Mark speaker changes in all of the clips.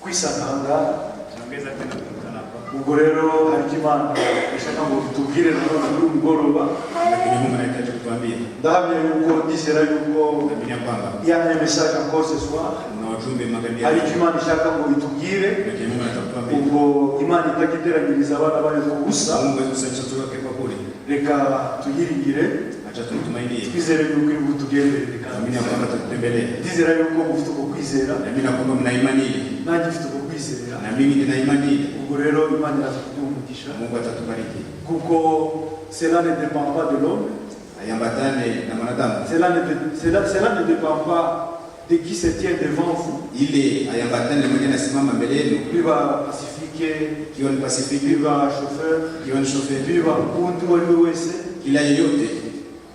Speaker 1: kwisanga ubwo rero hari Imana ishaka ngo tubwire none muri umugoroba
Speaker 2: lakini Mungu anahitaji kutuambia
Speaker 1: ndahamya yuko dizera yuko
Speaker 2: naamini kwamba
Speaker 1: yana message encore ce soir
Speaker 2: na ujumbe magharibi
Speaker 1: hari Imana ishaka ngo itubwire
Speaker 2: lakini Mungu anatuambia
Speaker 1: ubwo Imana itakiteranyiriza abana bayo kubusa
Speaker 2: Mungu azusanyisha tuweke kwa kule
Speaker 1: reka tuyiringire
Speaker 2: acha tumtumainie
Speaker 1: twizere yuko iri butugenderere
Speaker 2: naamini kwamba tutembelee
Speaker 1: dizera yuko mufite uko kwizera
Speaker 2: naamini kwamba mna imani ile
Speaker 1: nanjye mfite uko kwizera
Speaker 2: na mimi nina imani ile
Speaker 1: ubwo rero Imana iratumugisha
Speaker 2: Mungu atatubariki
Speaker 1: kuko cela ne dépend pas de l'homme
Speaker 2: ayambatane na mwanadamu
Speaker 1: cela ne dépend pas de qui se tient devant vous
Speaker 2: ile ayambatane mwenye nasimama mbele yenu
Speaker 1: biba pacifique
Speaker 2: kiwa ni pacifique
Speaker 1: biba chauffeur
Speaker 2: kiwa ni chauffeur
Speaker 1: biba undi wari wese
Speaker 2: kila yeyote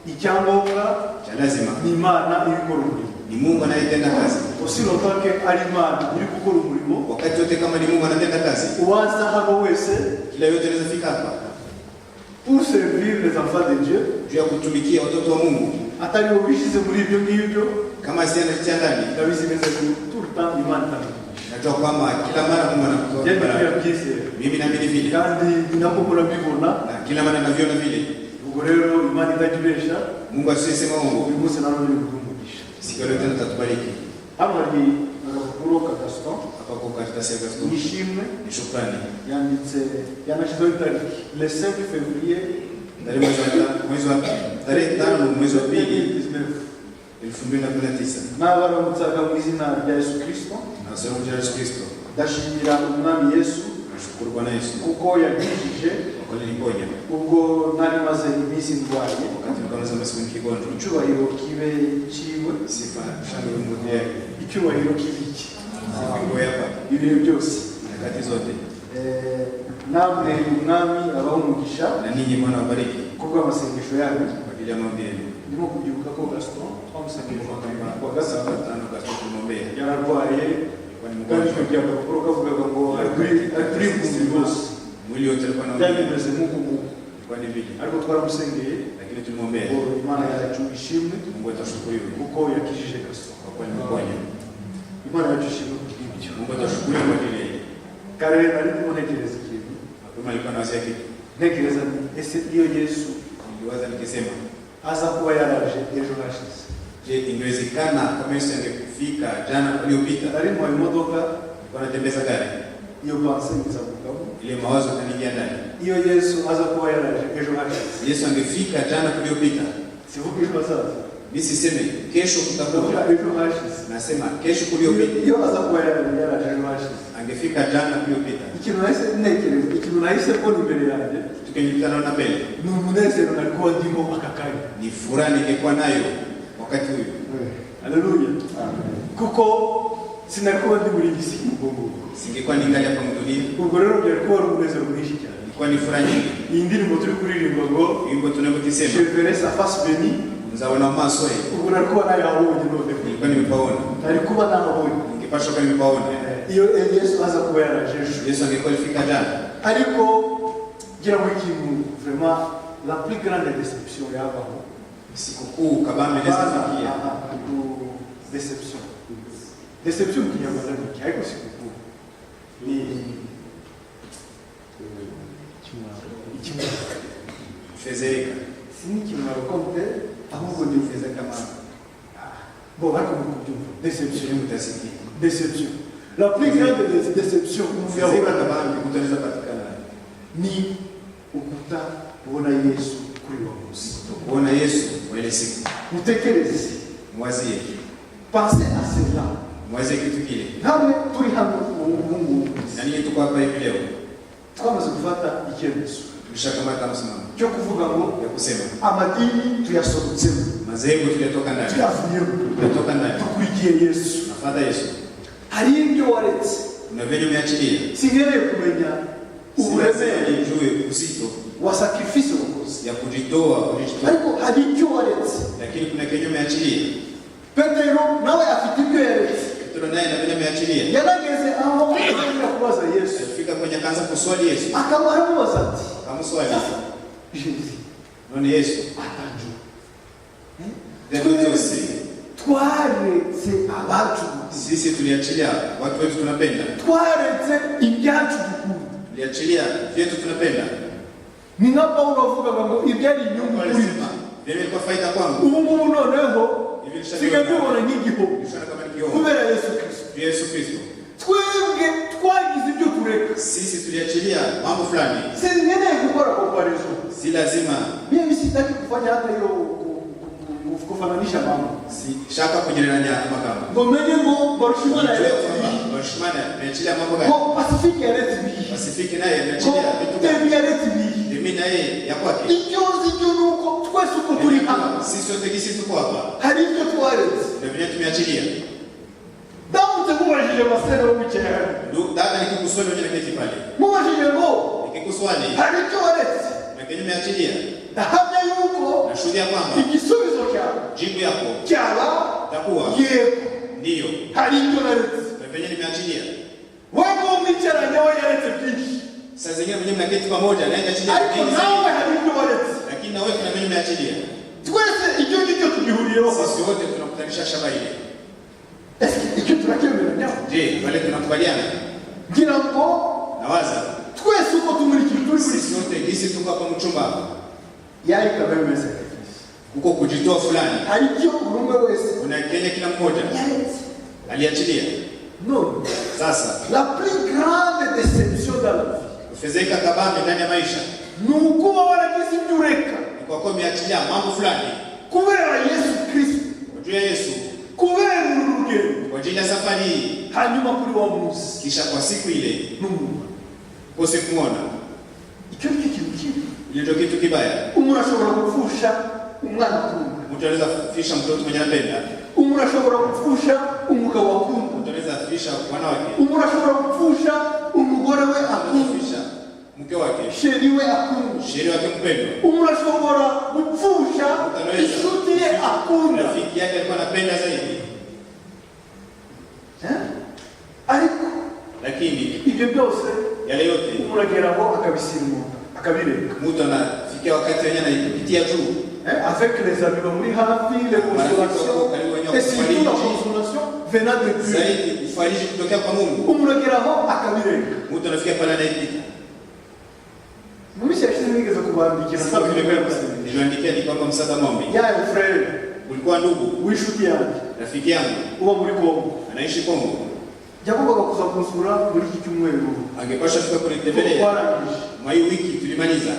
Speaker 1: icyangombwa
Speaker 2: cha lazima
Speaker 1: ni Imana ibikora umurimo
Speaker 2: ni Mungu anayetenda kazi
Speaker 1: aussi longtemps que ari Imana iri gukora umurimo
Speaker 2: wakati wote kama ni Mungu anatenda kazi
Speaker 1: uwaza habo wese
Speaker 2: kila yote anaweza fika hapa
Speaker 1: pour servir les enfants de Dieu
Speaker 2: juu ya kutumikia watoto wa Mungu
Speaker 1: atari ubishize muri ibyo ngibyo
Speaker 2: kama si anatia ndani
Speaker 1: ndabizi neza ko tout le temps Imana
Speaker 2: najua kwamba kila mara Mungu anakubariki mimi na mimi vile
Speaker 1: kandi ninapokora mbibona
Speaker 2: na kila mara naviona vile
Speaker 1: ubwo rero Imana itajibesha
Speaker 2: Mungu asisema Mungu
Speaker 1: uyu munsi nawe ni kudumugisha
Speaker 2: siku leo tena tatubariki
Speaker 1: hano hari agapapuro kagaston
Speaker 2: hapa kwa karatasi ya gasto
Speaker 1: nishimwe
Speaker 2: ni shukrani
Speaker 1: yanashizo itariki le 5 février
Speaker 2: mwezi wa tarehe 5 mwezi wa 2
Speaker 1: 2019 n'abaramutsaga mu izina rya Yesu Kristo
Speaker 2: na sema kwa Yesu Kristo
Speaker 1: ndashimira umwami Yesu
Speaker 2: nashukuru Bwana Yesu
Speaker 1: kuko yagishije
Speaker 2: kwa niliponya
Speaker 1: ubwo nari maze iminsi ndwaye
Speaker 2: wakati nikaanza masiku kigonjwa
Speaker 1: icyubahiro kibe ciwe
Speaker 2: sifa shangwe Mungu ndiye
Speaker 1: icyubahiro kibiki
Speaker 2: sifa hapa
Speaker 1: ibihe byose
Speaker 2: nyakati zote
Speaker 1: namwe umwami abahumugisha
Speaker 2: na ninyi Bwana wabariki
Speaker 1: kubwo amasengesho yanyu
Speaker 2: kwa ajili ya maombi yenu
Speaker 1: ndimo kubyuka ko Gaston twamusengesho kwa
Speaker 2: gasaba tano Gaston tumombea
Speaker 1: yararwaye
Speaker 2: kwani
Speaker 1: kandi
Speaker 2: mgonjwa
Speaker 1: kugira ngo paul kavugaga ngo ari kumbi bose
Speaker 2: mwili wote alikuwa na
Speaker 1: byameze nk'uko
Speaker 2: kwani vile
Speaker 1: ariko twaramusengeye
Speaker 2: lakini tumombea
Speaker 1: ngo Imana yacu ishimwe
Speaker 2: Mungu atashukuriwe
Speaker 1: kuko yakijije Gaston
Speaker 2: kwa kwani mponya
Speaker 1: Imana yacu ishimwe kubw'ibyo
Speaker 2: Mungu atashukuriwe kwa vile
Speaker 1: kare nari kubonekereza ikintu
Speaker 2: mapema alikuwa na wazia kitu
Speaker 1: ntekereza ese iyo Yesu
Speaker 2: niliwaza nikisema
Speaker 1: aza kuba yaraje ejo hashize
Speaker 2: je ingewezekana kama Yesu angefika jana iliyopita
Speaker 1: nari mu imodoka
Speaker 2: wanatembeza gari
Speaker 1: iyo panse nzamugabo
Speaker 2: ile mawazo kanigia ndani
Speaker 1: iyo Yesu aza kuba yaraje ejo hashize
Speaker 2: Yesu angefika jana iliyopita
Speaker 1: sivuga ejo hazaza
Speaker 2: nisiseme kesho kutakuja
Speaker 1: ejo hashize
Speaker 2: nasema kesho iliyopita
Speaker 1: iyo aza kuba yaraje ejo hashize
Speaker 2: angefika jana iliyopita
Speaker 1: ikintu nahise ntekereza ikintu nahise mbona imbere yanjye
Speaker 2: tukanyikana na mbele
Speaker 1: ni umunezero nalikuwa ndimo aka kanya
Speaker 2: ni furaha ningekuwa nayo wakati huyo
Speaker 1: haleluya kuko sinalikuwa ndi muri iyi si ubwo
Speaker 2: singekuwa ningali hapa mdunia
Speaker 1: ubwo rero byarikuwa ari umunezero mwinshi cyane
Speaker 2: ilikuwa ni furaha nyingi
Speaker 1: iyi ndirimbo turi kuririmba ngo
Speaker 2: wimbo tunavyokisema
Speaker 1: je verrai sa face bénie
Speaker 2: nzaona maso ye
Speaker 1: ubwo nalikuwa nayahabonye none
Speaker 2: nilikuwa nimepaona
Speaker 1: nari kuba nahabonye
Speaker 2: ningepaswa kuwa nimepaona
Speaker 1: iyo Yesu aza kuba yaraje ejo
Speaker 2: Yesu angekuwa alifika jana
Speaker 1: ariko gira ngo ikintu vraiment la plus grande déception yabaho
Speaker 2: sikukuu kabambe nezafikia
Speaker 1: déception kinyarwanda ni iki ariko sikukuu ni ikimwaro
Speaker 2: fezereka
Speaker 1: si n'ikimwaro kompe ahubwo ni
Speaker 2: fezereka mama
Speaker 1: bon ariko mukubyumva déception
Speaker 2: mutasikia
Speaker 1: déception la plus grande déception
Speaker 2: fezereka kabambe kutaneza patikana
Speaker 1: ni ukuta kubona Yesu kuri wa munsi
Speaker 2: kuona Yesu wale siku
Speaker 1: mutekereze
Speaker 2: mwazie
Speaker 1: pensez à cela
Speaker 2: mwazie kitu kile
Speaker 1: hamwe turi hano ubu
Speaker 2: na ninyi tuko hapa hivi leo
Speaker 1: twamaze gufata icyemezo
Speaker 2: tushakamata msimamo
Speaker 1: cyo kuvuga ngo
Speaker 2: ya kusema
Speaker 1: amadini tuyasohotsemo
Speaker 2: madhehebu tulitoka ndani tulitoka ndani
Speaker 1: tukurikiye Yesu
Speaker 2: nafuata Yesu
Speaker 1: hari ibyo waretse
Speaker 2: na venye umeachilia
Speaker 1: singereye kumenya uburemere
Speaker 2: juu uzito
Speaker 1: wa sacrifice wakoze
Speaker 2: ya kujitoa
Speaker 1: ariko hari ibyo waretse
Speaker 2: lakini kuna kenye umeachilia
Speaker 1: Petero nawe afite ibyo yaretse
Speaker 2: Petro naye na venye umeachilia
Speaker 1: yarageze aho ajya kubaza Yesu
Speaker 2: alifika kwenye akaanza kuswali Yesu
Speaker 1: akamubaza ati
Speaker 2: akamswali
Speaker 1: Jésus
Speaker 2: none Yesu
Speaker 1: atanjye
Speaker 2: ndio
Speaker 1: twaretse abacu
Speaker 2: Sisi tuliachilia watu wetu tunapenda.
Speaker 1: Twaretse ibyacu dukunda.
Speaker 2: Tuliachilia vyetu tunapenda.
Speaker 1: Ni nka Paulo avuga ngo ibyari inyungu kuri mwe.
Speaker 2: Ndio kwa faida kwangu.
Speaker 1: Ubu noneho sigabibona nk'igihugu. Kubera Yesu Kristo. Twebwe twagize ibyo tureka.
Speaker 2: Sisi tuliachilia mambo fulani.
Speaker 1: Si ngeneye gukora comparison.
Speaker 2: Si lazima.
Speaker 1: Mimi sitaki kufanya hata hiyo kufananisha mambo.
Speaker 2: Si shaka kujereranya makamo.
Speaker 1: Ngo menye ngo Barushimana
Speaker 2: ameachilia mambo gani?
Speaker 1: Ngo Pacific yaretse bihi.
Speaker 2: Pacific naye ameachilia vitu gani?
Speaker 1: Ngo yaretse bihi.
Speaker 2: Demi naye ya kwake.
Speaker 1: Ijozi nuko twese uko turi hano.
Speaker 2: Sisi wote gisi tuko hapa.
Speaker 1: Hari ibyo twaretse.
Speaker 2: Ndio tumeachilia.
Speaker 1: Damu mubajije masera wo bicara.
Speaker 2: Dada nikikuswali wewe unaketi pale.
Speaker 1: Mubajije ngo
Speaker 2: nikikuswali.
Speaker 1: Hari ibyo waretse.
Speaker 2: Na kenye nimeachilia.
Speaker 1: Hamya yuko
Speaker 2: nashuhudia kwamba
Speaker 1: igisubizo cyako
Speaker 2: jibu yako
Speaker 1: cyaba
Speaker 2: takuwa
Speaker 1: yego
Speaker 2: ndio
Speaker 1: hari ibyo naretse.
Speaker 2: Na kenye nimeachilia.
Speaker 1: Wewe umicaranye we yaretse byinshi.
Speaker 2: Sasa zingine mwenyewe mnaketi pamoja na achilia.
Speaker 1: Ariko nawe hari ibyo waretse.
Speaker 2: Lakini na wewe kuna mwenye nimeachilia.
Speaker 1: Twese icyo ngicyo tugihuriyeho.
Speaker 2: Sisi wote tunakutanisha shaba ile.
Speaker 1: Icyo turakemeranya.
Speaker 2: Je, wale tunakubaliana?
Speaker 1: Ngira ngo
Speaker 2: nawaza
Speaker 1: twese uko tumurikira turi
Speaker 2: sisi wote gisi tuko hapa mchumba.
Speaker 1: Yai kabla message.
Speaker 2: Uko kujitoa fulani.
Speaker 1: Alijio urumbe wese.
Speaker 2: Unakenya kila mmoja. Aliachilia.
Speaker 1: No.
Speaker 2: Sasa
Speaker 1: la plus grande déception dans la vie.
Speaker 2: Kufezeka kabambe ndani ya maisha.
Speaker 1: Nuko waragize byureka.
Speaker 2: Kwa kwa umeachilia mambo fulani.
Speaker 1: Kubera Yesu Kristo.
Speaker 2: Kwa Yesu.
Speaker 1: Kubera urugendo.
Speaker 2: Kwa ajili ya safari hii.
Speaker 1: Hanyuma kuri wa musi.
Speaker 2: Kisha kwa siku ile.
Speaker 1: Numu.
Speaker 2: Kose kumwona.
Speaker 1: Icyo ni kitu kibi.
Speaker 2: Ndio kitu kibaya.
Speaker 1: Umuntu ashobora gupfusha umwana akunda.
Speaker 2: Mtu anaweza kufisha mtoto mwenye anapenda.
Speaker 1: Umuntu ashobora gupfusha umugabo akunda.
Speaker 2: Mtu anaweza kufisha mwana wake.
Speaker 1: Umuntu ashobora gupfusha umugore we akunda.
Speaker 2: Mke wake.
Speaker 1: Sheri we akunda.
Speaker 2: Sheri wake mpendwa.
Speaker 1: Umuntu ashobora gupfusha inshuti ye akunda.
Speaker 2: Rafiki yake alikuwa anapenda zaidi.
Speaker 1: Ariko
Speaker 2: lakini
Speaker 1: ibyo byose
Speaker 2: yale yote
Speaker 1: umurageraho akabisimuka akabireka.
Speaker 2: Mtu anafikia wakati wenyewe anapitia juu.
Speaker 1: Avec les amis muri hafi les consolations et surtout la consolation venant de Dieu.
Speaker 2: Zaidi ufariji kutokea kwa Mungu.
Speaker 1: Umurageraho akabireka.
Speaker 2: Mtu anafikia pale anaipita.
Speaker 1: Mimi sasa nigeze kubandikira
Speaker 2: sababu niliandikia ni kwamba msada mombi.
Speaker 1: Yaya friend
Speaker 2: ulikuwa ndugu
Speaker 1: wishuti yangu
Speaker 2: rafiki yangu
Speaker 1: uba muri Kongo
Speaker 2: anaishi Kongo.
Speaker 1: Jakobaga kuza kunsura muri iki cyumweru.
Speaker 2: Angepasha fika kunitembelea. Mai wiki tulimaliza.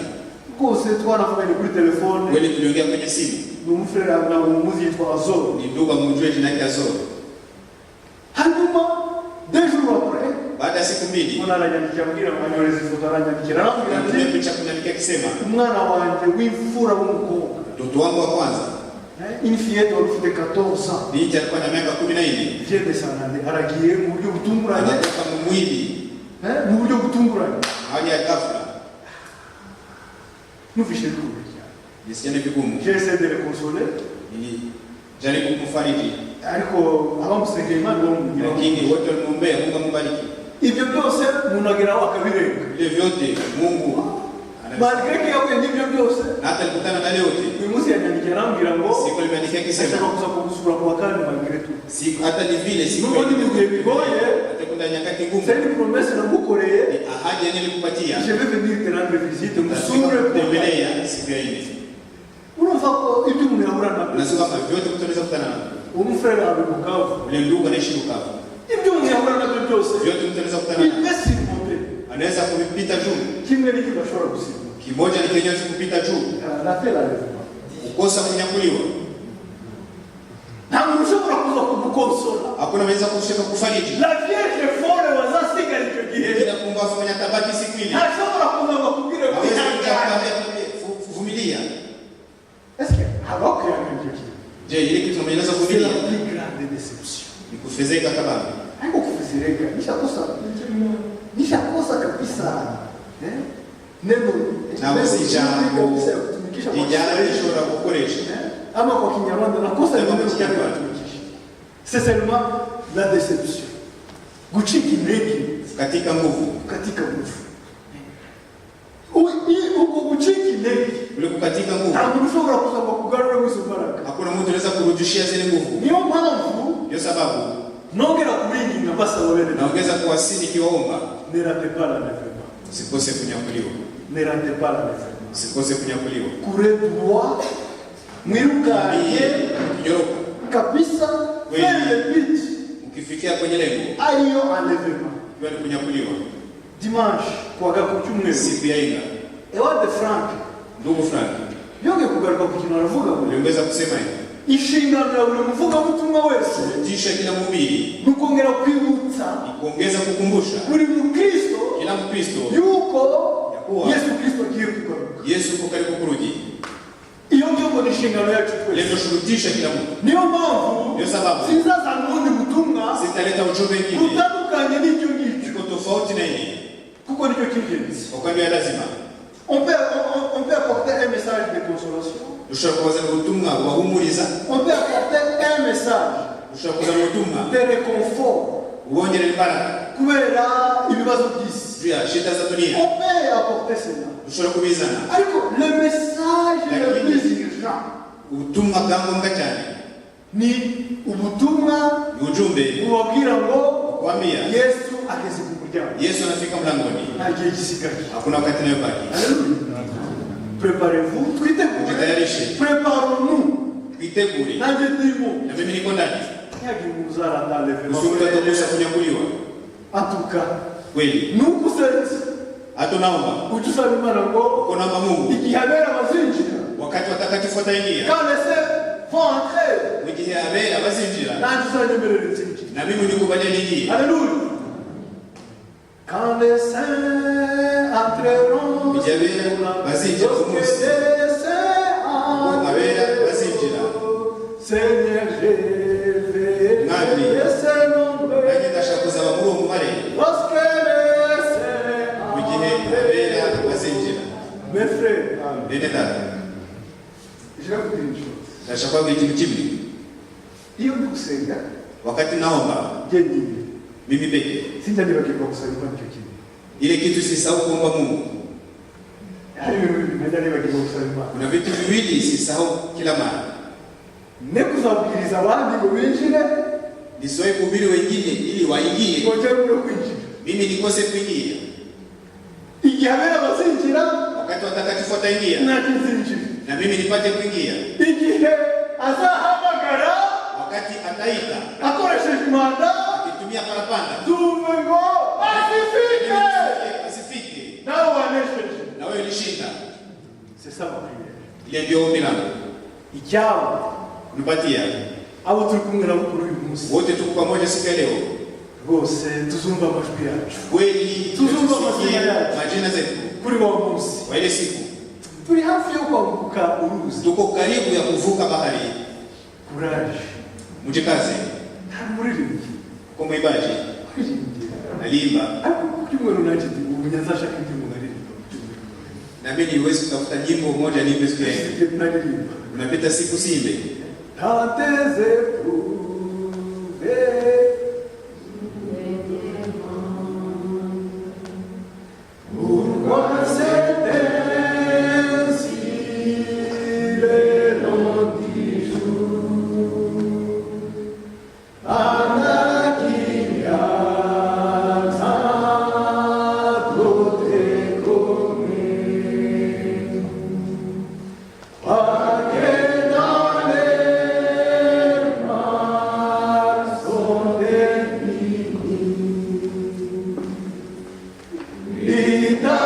Speaker 1: Kose twanavuganye kuri telefone.
Speaker 2: Wewe tuliongea kwenye simu.
Speaker 1: Ni umfrere na umuzi yitwa Azor.
Speaker 2: Ni ndugu mjue jina yake Azor.
Speaker 1: Hanyuma 2 jours après.
Speaker 2: Baada ya siku mbili.
Speaker 1: Mwana ananiandikia mbira mwanyorezi foto ananiandikia.
Speaker 2: Anambia picha kunaniandikia kisema.
Speaker 1: Umwana wanje w'imfura w'umukobwa.
Speaker 2: Mtoto wangu wa kwanza.
Speaker 1: Une fillette de 14 ans.
Speaker 2: Binti alikuwa na miaka 14.
Speaker 1: Vient de sanande aragiye mu buryo butunguranye.
Speaker 2: Anatoka mu mwili.
Speaker 1: Mu buryo butunguranye.
Speaker 2: Hali ya ghafla.
Speaker 1: Nufishe kule.
Speaker 2: Jisikia vigumu.
Speaker 1: J'essaie de le consoler.
Speaker 2: Jaribu kumfariji.
Speaker 1: Ariko abamusengera Imana bamugira.
Speaker 2: Lakini wote walimwombea Mungu ambariki.
Speaker 1: Ibyo byose munagera wakabirenga.
Speaker 2: Ile vyote Mungu
Speaker 1: malgré que yawe nibyo byose
Speaker 2: hata alikutana na leo yote.
Speaker 1: Uyu munsi yanyandikia nambira ngo
Speaker 2: siku limeandikia kisema
Speaker 1: nataka kuza kusura kwa kandi malgré tout.
Speaker 2: Siku hata ni vile siku
Speaker 1: ni bigoye bigoye
Speaker 2: hata kuna nyakati ngumu.
Speaker 1: C'est une promesse na mukoreye.
Speaker 2: Ahadi yenyewe nilikupatia.
Speaker 1: Je vais venir te rendre visite musure
Speaker 2: kutembelea siku ya ile.
Speaker 1: Unafa ibyo umuntu yahura nabyo.
Speaker 2: Nasema kama vyote mtaweza kukutana navyo.
Speaker 1: Umufrere abe Bukavu.
Speaker 2: Ule ndugu anaishi Bukavu.
Speaker 1: Ibyo umuntu yahura nabyo byose.
Speaker 2: Vyote mtaweza kukutana navyo.
Speaker 1: Imesi mbote.
Speaker 2: Anaweza kupita juu.
Speaker 1: Kimwe ni kibashora kusimu.
Speaker 2: Kimoja ni kenye kupita juu.
Speaker 1: Na tela
Speaker 2: kukosa kunyakuliwa.
Speaker 1: Na mshobora kuza kukukonsola.
Speaker 2: Hakuna mwenza kushika kufariji.
Speaker 1: La vierge folle wazasika lichokihe.
Speaker 2: Kila kumbafu mwenye tabaki siku ile.
Speaker 1: Hashobora kuza kubira
Speaker 2: kuvumilia.
Speaker 1: Est-ce que alors que yake
Speaker 2: je ile kitu mweneza kuvumilia.
Speaker 1: C'est la plus grande déception.
Speaker 2: Ni kufezeka kabisa.
Speaker 1: Haiko kufezeka. Nishakosa kabisa. Neno
Speaker 2: na usijambo ijalisho la kukoresha
Speaker 1: ama kwa Kinyarwanda nakosa neno kutumikisha. C'est seulement la déception. Guchiki ndege
Speaker 2: katika nguvu.
Speaker 1: Uko guchiki ndege
Speaker 2: ule katika nguvu.
Speaker 1: Hakushobora kusaba kugarura mwizo baraka.
Speaker 2: Hakuna mtu anaweza kurudishia zile nguvu.
Speaker 1: Niyo mpamvu
Speaker 2: ndio sababu naongeza kuwasili kiwaomba,
Speaker 1: ne ratez pas l'enlèvement.
Speaker 2: usikose kunyakuliwa,
Speaker 1: Ne ratez pas l'enlèvement.
Speaker 2: usikose kunyakuliwa.
Speaker 1: Courez droit, mwirukaye kabisa vers le but.
Speaker 2: Ukifikia kwenye lengo,
Speaker 1: Ayo enlèvement.
Speaker 2: hiyo ni kunyakuliwa.
Speaker 1: Dimanche kwa kucyumweru
Speaker 2: Siku ya Inga,
Speaker 1: Ewade Frank
Speaker 2: ndugu Frank
Speaker 1: yonge kugaruka ku kintu aravuga ngo
Speaker 2: uliongeza kusema hivi,
Speaker 1: inshingano ya buri muvugabutumwa wese
Speaker 2: tisha kila mhubiri
Speaker 1: nukongera kwibutsa
Speaker 2: kuongeza kukumbusha
Speaker 1: buri mukristo
Speaker 2: kila Mkristo
Speaker 1: yuko
Speaker 2: kuwa
Speaker 1: Yesu Kristo agiye kugaruka.
Speaker 2: Yesu uko karibu kurudi.
Speaker 1: Iyo ndio ni inshingano yacu twese.
Speaker 2: Leo shurutisha kila mtu.
Speaker 1: Niyo mpamvu
Speaker 2: Ndio sababu
Speaker 1: sinzaza n'ubundi butumwa
Speaker 2: sitaleta ujumbe mwingine
Speaker 1: utandukanye n'icyo ngicyo
Speaker 2: iko tofauti na hili,
Speaker 1: kuko nicyo cy'ingenzi.
Speaker 2: kwa kweli lazima
Speaker 1: On peut apporter un message de consolation.
Speaker 2: ushobora kubaza ubutumwa wahumuriza,
Speaker 1: On peut apporter un message
Speaker 2: ushobora kubaza ubutumwa
Speaker 1: de réconfort
Speaker 2: uongere baraka
Speaker 1: kubera ibibazo by'isi.
Speaker 2: juu ya shida za dunia,
Speaker 1: On peut apporter cela.
Speaker 2: ushobora kubizana.
Speaker 1: Ariko le message le plus urgent
Speaker 2: ubutumwa bwangombwa cyane
Speaker 1: ni ubutumwa
Speaker 2: ni ujumbe
Speaker 1: bubabwira ngo
Speaker 2: kuambia
Speaker 1: Yesu ageze ku muryango.
Speaker 2: Yesu anafika mlangoni,
Speaker 1: Nta gihe gisigaye.
Speaker 2: hakuna wakati unayobaki.
Speaker 1: Préparez-vous,
Speaker 2: Mjitayarishe,
Speaker 1: préparons-nous.
Speaker 2: twitegure.
Speaker 1: Nanjye ndimo.
Speaker 2: Na mimi niko ndani,
Speaker 1: Ntiyagira umuzara ndaleve.
Speaker 2: usimtatamusha kunyakuliwa
Speaker 1: En tout cas,
Speaker 2: kweli.
Speaker 1: nuko usenze
Speaker 2: Hatunaomba
Speaker 1: ujye usaba Imana ngo
Speaker 2: ukonaomba Mungu
Speaker 1: igihe abera bazinjira
Speaker 2: wakati watakatifu wataingia,
Speaker 1: quand les saints vont entrer
Speaker 2: mu gihe abera bazinjira
Speaker 1: nanjye uzanyemerera inzinjira.
Speaker 2: na mimi nikubalie ningie.
Speaker 1: Alléluia. Quand les saints entreront,
Speaker 2: Mu gihe abera bazinjira ku
Speaker 1: lorsque
Speaker 2: munsi,
Speaker 1: les saints
Speaker 2: abera bazinjira,
Speaker 1: Seigneur, j'ai
Speaker 2: Mwami,
Speaker 1: fait ce nombre.
Speaker 2: nanjye ndashaka kuzaba muri uwo mubare
Speaker 1: Lorsque les saints
Speaker 2: mu gihe abera bazinjira.
Speaker 1: mes frères,
Speaker 2: Bene data,
Speaker 1: je vais vous dire une chose.
Speaker 2: ndashaka kubwira ikintu kimwe.
Speaker 1: Iyo ndi gusenga,
Speaker 2: Wakati naomba
Speaker 1: jyenyine,
Speaker 2: mimi peke,
Speaker 1: sinjya nibagirwa gusaba Imana icyo kintu.
Speaker 2: ile kitu sisahau kuomba Mungu.
Speaker 1: Hari ibintu bibiri najya nibagirwa gusaba Imana.
Speaker 2: Kuna vitu viwili sisahau kila mara,
Speaker 1: Ne kuzabwiriza abandi ngo binjire,
Speaker 2: nisiwahi kuhubiri wengine ili waingie,
Speaker 1: ngongere no kwinjira.
Speaker 2: mimi nikose kuingia.
Speaker 1: Igihe abera bazinjira,
Speaker 2: Wakati watakatifu wataingia
Speaker 1: nanjye nzinjira.
Speaker 2: na mimi nipate kuingia.
Speaker 1: Igihe azahamagara
Speaker 2: Wakati ataita
Speaker 1: akoresheje impanda,
Speaker 2: akitumia parapanda,
Speaker 1: tuve ngo asifike,
Speaker 2: asifike
Speaker 1: nawe wanesheje.
Speaker 2: na wewe ulishinda.
Speaker 1: C'est ça ma prière.
Speaker 2: Ile ndio ombi langu,
Speaker 1: Icyabo
Speaker 2: unipatia
Speaker 1: abo turi kumwe nabo kuri uyu munsi
Speaker 2: wote, tuko pamoja siku ya leo.
Speaker 1: rwose tuzumva amajwi yacu
Speaker 2: Kweli
Speaker 1: Tuzumva
Speaker 2: tusikie
Speaker 1: majina yacu.
Speaker 2: majina zetu
Speaker 1: kuri wa munsi.
Speaker 2: kwa ile siku.
Speaker 1: Turi hafi yo kwambuka uruzi.
Speaker 2: Tuko karibu ya kuvuka bahari.
Speaker 1: Courage.
Speaker 2: Mjikaze
Speaker 1: Nta muririmbyi
Speaker 2: kwa mwimbaji
Speaker 1: kuririmbira.
Speaker 2: nalimba,
Speaker 1: Ariko ku cyumweru nanjye ndi ubu nyazashaka indirimbo nkaririmba ku cyumweru.
Speaker 2: na mimi niwezi kutafuta nyimbo moja niimbe siku ya leo.
Speaker 1: Sijye naririmba.
Speaker 2: Unapita siku simbe
Speaker 1: Tanteze prouvé. Pourquoi c'est ainsi les longs jours? Anakia côté commun. Pas que dans les mars sont définis. Vita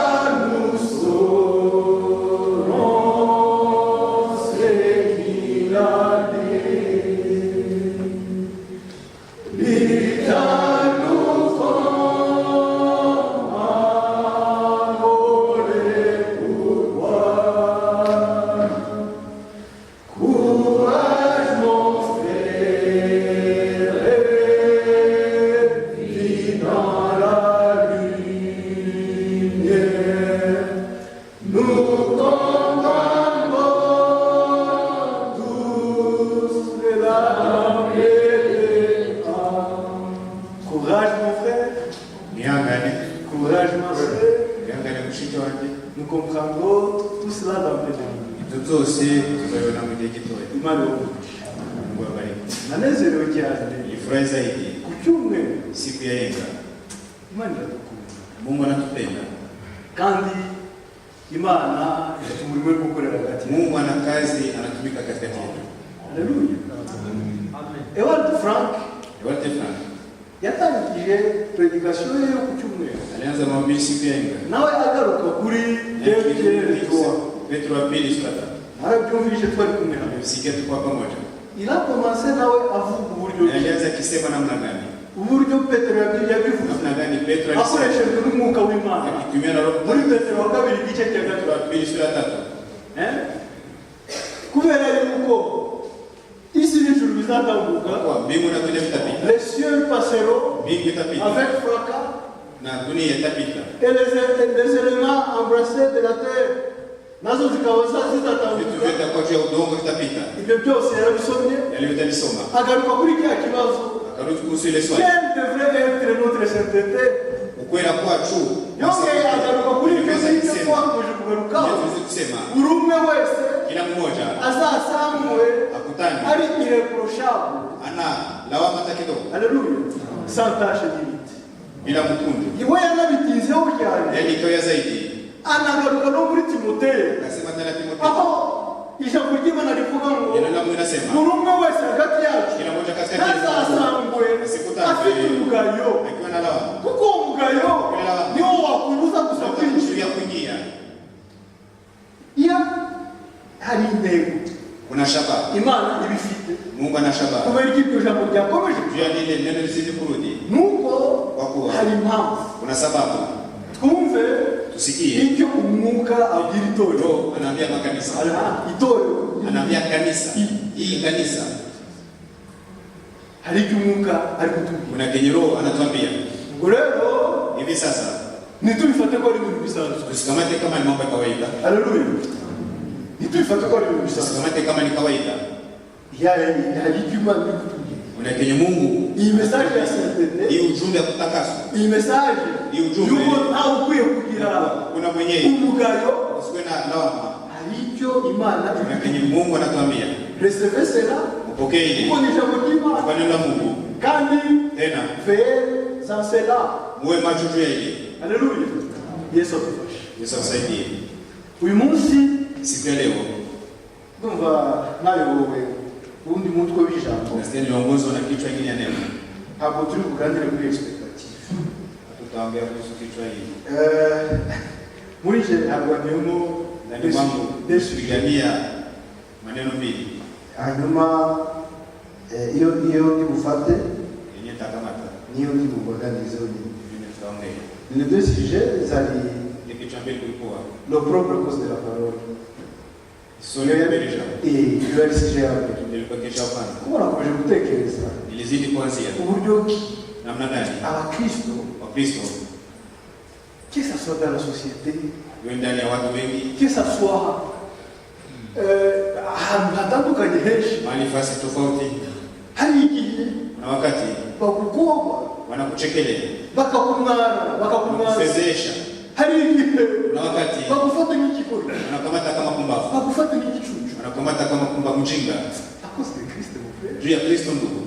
Speaker 1: nous saurons ce qu'il a dit. Vita nous font amorer pour toi. Courage mon frère, vis dans la lumière. Nous condamnons tous la vérité. Courage mon frère,
Speaker 2: niangane,
Speaker 1: courage ma soeur.
Speaker 2: niangane mshiki wanje.
Speaker 1: Nous comprendrons tout cela dans peu de minutes.
Speaker 2: Ibyo byose tuzabiona mu gihe gitoya.
Speaker 1: Imana
Speaker 2: Mungu abariki.
Speaker 1: nanezerewe cyane
Speaker 2: Nilifurahi zaidi
Speaker 1: ku cyumweru
Speaker 2: siku ya yenga.
Speaker 1: Imana iradukunda
Speaker 2: Mungu anatupenda.
Speaker 1: kandi Imana ifite umurimo wo gukorera hagati.
Speaker 2: Mungu ana kazi anatumika katikati yetu.
Speaker 1: Haleluya. Ewald Frank yatangije predikasiyo ye yo ku cyumweru.
Speaker 2: Alianza mahubiri siku ya yenga.
Speaker 1: Nawe agaruka kuri
Speaker 2: Petro wa pili sura 3.
Speaker 1: Narabyumvise twari kumwe hano.
Speaker 2: Sikia tukwa pamoja.
Speaker 1: Ila komanse nawe avuga uburyo
Speaker 2: Alianza akisema namna gani?
Speaker 1: Uburyo Petero yabivuze.
Speaker 2: Namna gani Petro
Speaker 1: akoresheje n'umwuka w'Imana.
Speaker 2: Akitumia na roho
Speaker 1: muri Petero wa kabiri igice cya gatatu
Speaker 2: wa pili sura 3.
Speaker 1: Kubera yuko isi n'ijuru bizatambuka.
Speaker 2: Kwa mbingu na dunia vitapita.
Speaker 1: Les cieux passeront.
Speaker 2: Mbingu itapita.
Speaker 1: Avec fracas.
Speaker 2: Na dunia itapita.
Speaker 1: Et les éléments embrassés de la terre. Nazo zikawaza zitatambuka.
Speaker 2: Vitu vyote kwa juu ya udongo vitapita.
Speaker 1: Ibyo byose yarabisomye.
Speaker 2: Yalivyonisoma.
Speaker 1: Agaruka kuri kya kibazo.
Speaker 2: Akarudi kuhusu ile swali.
Speaker 1: Quelle devrait être notre sainteté?
Speaker 2: Ukwela kwa juu.
Speaker 1: Yongeye agaruka kuri ibyo twakomeje kugarukaho. Buri umwe wese
Speaker 2: kila mmoja
Speaker 1: azasangwe
Speaker 2: akutane
Speaker 1: ari irreprochable.
Speaker 2: Ana lawama hata kidogo.
Speaker 1: Haleluya. Sans tache limite.
Speaker 2: Bila mkundu.
Speaker 1: Iwe yanabitinzeho cyane.
Speaker 2: Yaani kwa zaidi.
Speaker 1: Anagaruka no muri Timoteyo.
Speaker 2: Akasema tena Timoteyo.
Speaker 1: Aho ijambo ry'Imana rivuga ngo
Speaker 2: Neno la Mungu linasema
Speaker 1: buri umwe wese hagati yacu
Speaker 2: kila mmoja katikati yetu
Speaker 1: azasangwe afite umugayo.
Speaker 2: Akiwa na lawama.
Speaker 1: Kuko umugayo niwo wakubuza gusa
Speaker 2: kwinjira kuingia.
Speaker 1: Iya hari intego.
Speaker 2: Kuna shabaha.
Speaker 1: Imana ibifite.
Speaker 2: Mungu ana shabaha.
Speaker 1: Kubera iryo jambo ryakomeje.
Speaker 2: Jua lile neno lisije kurudi.
Speaker 1: Nuko hari impamvu.
Speaker 2: Kuna sababu.
Speaker 1: Twumve
Speaker 2: tusikie
Speaker 1: icyo umwuka abwira itorero.
Speaker 2: Anaambia makanisa.
Speaker 1: Itorero.
Speaker 2: Anaambia kanisa. Hii kanisa.
Speaker 1: Hari icyo umwuka ari kutubwira.
Speaker 2: Kuna kenye Roho anatuambia.
Speaker 1: Ngo rero
Speaker 2: hivi sasa
Speaker 1: nitubifate ko ari ibintu bisanzwe.
Speaker 2: Tusikamate kama ni mambo ya kawaida.
Speaker 1: Haleluya. Nitubifate ko ari ibintu bisanzwe.
Speaker 2: Tusikamate kama ni kawaida.
Speaker 1: Hari icyo Imana iri kutubwira.
Speaker 2: Kuna kenye Mungu.
Speaker 1: Iyi message ya sainteté.
Speaker 2: Hii ujumbe ya kutakaswa.
Speaker 1: Iyi message.
Speaker 2: Hii ujumbe.
Speaker 1: Yuko ntawe ukwiye kugira
Speaker 2: kuna mwenyewe.
Speaker 1: Umugayo.
Speaker 2: Usiwe na lawama.
Speaker 1: Hari icyo Imana
Speaker 2: kuna kenye Mungu anatuambia.
Speaker 1: Recevez cela.
Speaker 2: Upokee hili.
Speaker 1: Kuko ni jambo ry'Imana.
Speaker 2: Kwa neno la Mungu.
Speaker 1: Kandi
Speaker 2: tena
Speaker 1: faites en cela.
Speaker 2: Muwe macho juu ya hili.
Speaker 1: Haleluya. Yesu atufashe.
Speaker 2: Yesu asaidie.
Speaker 1: Uyu munsi
Speaker 2: siku ya leo
Speaker 1: ndumva nayo wowe undi mutwe w'ijambo.
Speaker 2: Nasikia niongozwa na kichwa kingine ya neno.
Speaker 1: Hapo turi kuganira kuri expectative.
Speaker 2: Tutaongea kuhusu kichwa hili.
Speaker 1: Muri je harwaniyemo
Speaker 2: ndani mwangu desipigania maneno mbili.
Speaker 1: Hanyuma iyo nibufate
Speaker 2: yenye takamata
Speaker 1: niyo nibubaganize wenyine.
Speaker 2: Tutaongea.
Speaker 1: Les deux sujets zali
Speaker 2: kichwa mbili kulikuwa
Speaker 1: le propre cause de la parole.
Speaker 2: Sole mbeleza.
Speaker 1: Iyo sujet yawe.
Speaker 2: Nilikuwa kichwa hapana.
Speaker 1: Kuko nakomeje gutekereza.
Speaker 2: Nilizidi kuanzia.
Speaker 1: Uburyo
Speaker 2: namna gani?
Speaker 1: Abakristo.
Speaker 2: Wakristo.
Speaker 1: Que ça soit dans la société.
Speaker 2: Ndani ya watu wengi.
Speaker 1: Que ça soit hatandukanye henshi.
Speaker 2: Mahali fasi tofauti.
Speaker 1: Hari igihe.
Speaker 2: Na wakati.
Speaker 1: Bakukoba.
Speaker 2: Wanakuchekelea.
Speaker 1: Bakakufezesha. Hari igihe.
Speaker 2: Na wakati.
Speaker 1: Bakufata nk'igikuri.
Speaker 2: Wanakamata kama pumbavu.
Speaker 1: Bakufata nk'igicucu.
Speaker 2: Wanakamata kama pumba mjinga.
Speaker 1: Akoze Kristo mufere.
Speaker 2: Juu ya Kristo ndugu.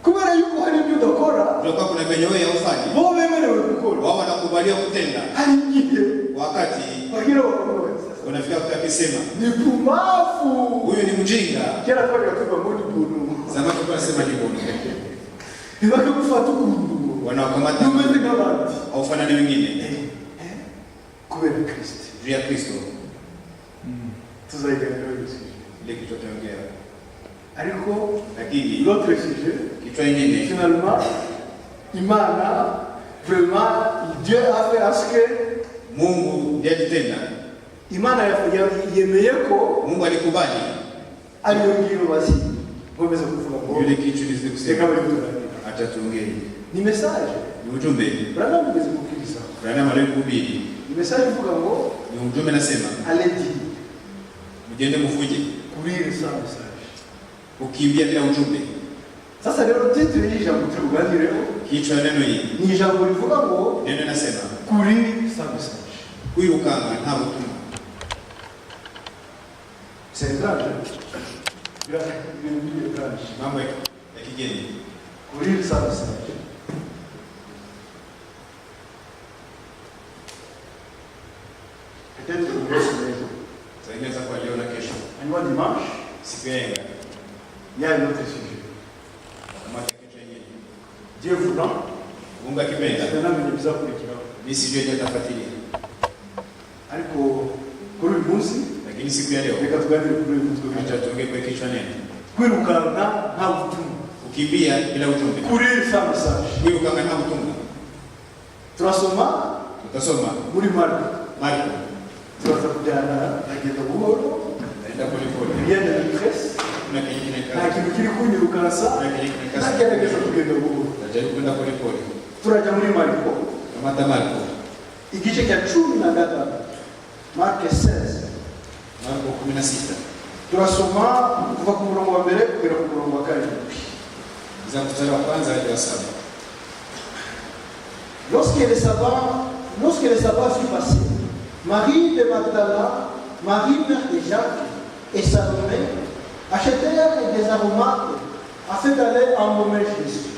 Speaker 1: Kubera yuko hari ibyo udakora.
Speaker 2: Ndio kuna venye wewe haufanyi.
Speaker 1: Wao bemerewe gukora.
Speaker 2: Wao wanakubalia kutenda.
Speaker 1: Hari igihe.
Speaker 2: Wakati.
Speaker 1: Bagira wakoze.
Speaker 2: Unafika ukisema
Speaker 1: ni pumbavu.
Speaker 2: Huyu ni mjinga.
Speaker 1: Kila kwa yakaba muri bunu.
Speaker 2: Zamani kwa sema ni bunu.
Speaker 1: Ibaka kufata ukundu.
Speaker 2: Wanakamata.
Speaker 1: Numeze nk'abandi.
Speaker 2: Haufanani wengine.
Speaker 1: Kubera Kristo.
Speaker 2: Juu ya Kristo.
Speaker 1: Tuzayiganira Yesu.
Speaker 2: Ile kitu tunaongea.
Speaker 1: Ariko
Speaker 2: lakini
Speaker 1: l'autre sujet
Speaker 2: kichwa kingine
Speaker 1: finalement Imana vraiment Dieu a fait à ce que
Speaker 2: Mungu ndiye alitenda.
Speaker 1: Imana yemeye ko
Speaker 2: Mungu alikubali
Speaker 1: aliyongiro basi ngomeza kuvuga ngo
Speaker 2: yule kitu nizidi kusema acha tuongee.
Speaker 1: Ni message
Speaker 2: ni ujumbe
Speaker 1: brana mugeze kukiriza
Speaker 2: brana mali kuhubiri
Speaker 1: ni message ivuga ngo
Speaker 2: ni ujumbe nasema
Speaker 1: aledi
Speaker 2: mjende mvuje
Speaker 1: kurire sa message
Speaker 2: ukimbia bila ujumbe.
Speaker 1: Sasa leo titre hii jambo tuganireo
Speaker 2: kichwa neno hili
Speaker 1: ni jambo livuga ngo
Speaker 2: neno nasema
Speaker 1: kurire sa message
Speaker 2: kwirukanga nta butumwa.
Speaker 1: C'est grave.
Speaker 2: Mambo ya kigeni.
Speaker 1: Courir sans message. Peut-être que vous voulez
Speaker 2: Zainaweza kuwa leo na kesho.
Speaker 1: un dimanche,
Speaker 2: Siku ya yenga.
Speaker 1: il y a un autre sujet.
Speaker 2: Kama kitu yenyewe.
Speaker 1: Dieu voulant,
Speaker 2: Mungu akipenda.
Speaker 1: c'est un homme bizarre pour les kilos.
Speaker 2: Mimi sijui nitafuatilia.
Speaker 1: Aliko kuri uyu munsi
Speaker 2: Lakini siku ya leo
Speaker 1: reka tuganire kuri uyu munsi
Speaker 2: acha tuongee kwa kichwa neno.
Speaker 1: kwirukana nta butumwa,
Speaker 2: Kukimbia bila ujumbe.
Speaker 1: courir sans message.
Speaker 2: Kwiruka nta utumwa.
Speaker 1: Turasoma
Speaker 2: Tutasoma
Speaker 1: muri Marko,
Speaker 2: Marko.
Speaker 1: turaza kujyana agenda buhoro,
Speaker 2: Naenda pole pole.
Speaker 1: rien de presse,
Speaker 2: Kuna kitu
Speaker 1: nta
Speaker 2: kinakaa.
Speaker 1: kintu kiri kunyirukansa,
Speaker 2: Kuna kitu kinakaa.
Speaker 1: nagerageza kugenda buhoro.
Speaker 2: Najaribu kwenda pole pole.
Speaker 1: Turajya muri Marko
Speaker 2: Kamata Marko.
Speaker 1: igice cya 15, Marko 16.
Speaker 2: Marko 16.
Speaker 1: Turasoma kuva ku murongo wa mbere kugera ku murongo wa karindwi.
Speaker 2: Za mstari wa kwanza hadi wa 7.
Speaker 1: Lorsque le sabbat fut passé, Marie de Magdala, Marie mère de Jacques et Salomé achetèrent des aromates afin d'aller embaumer Jésus.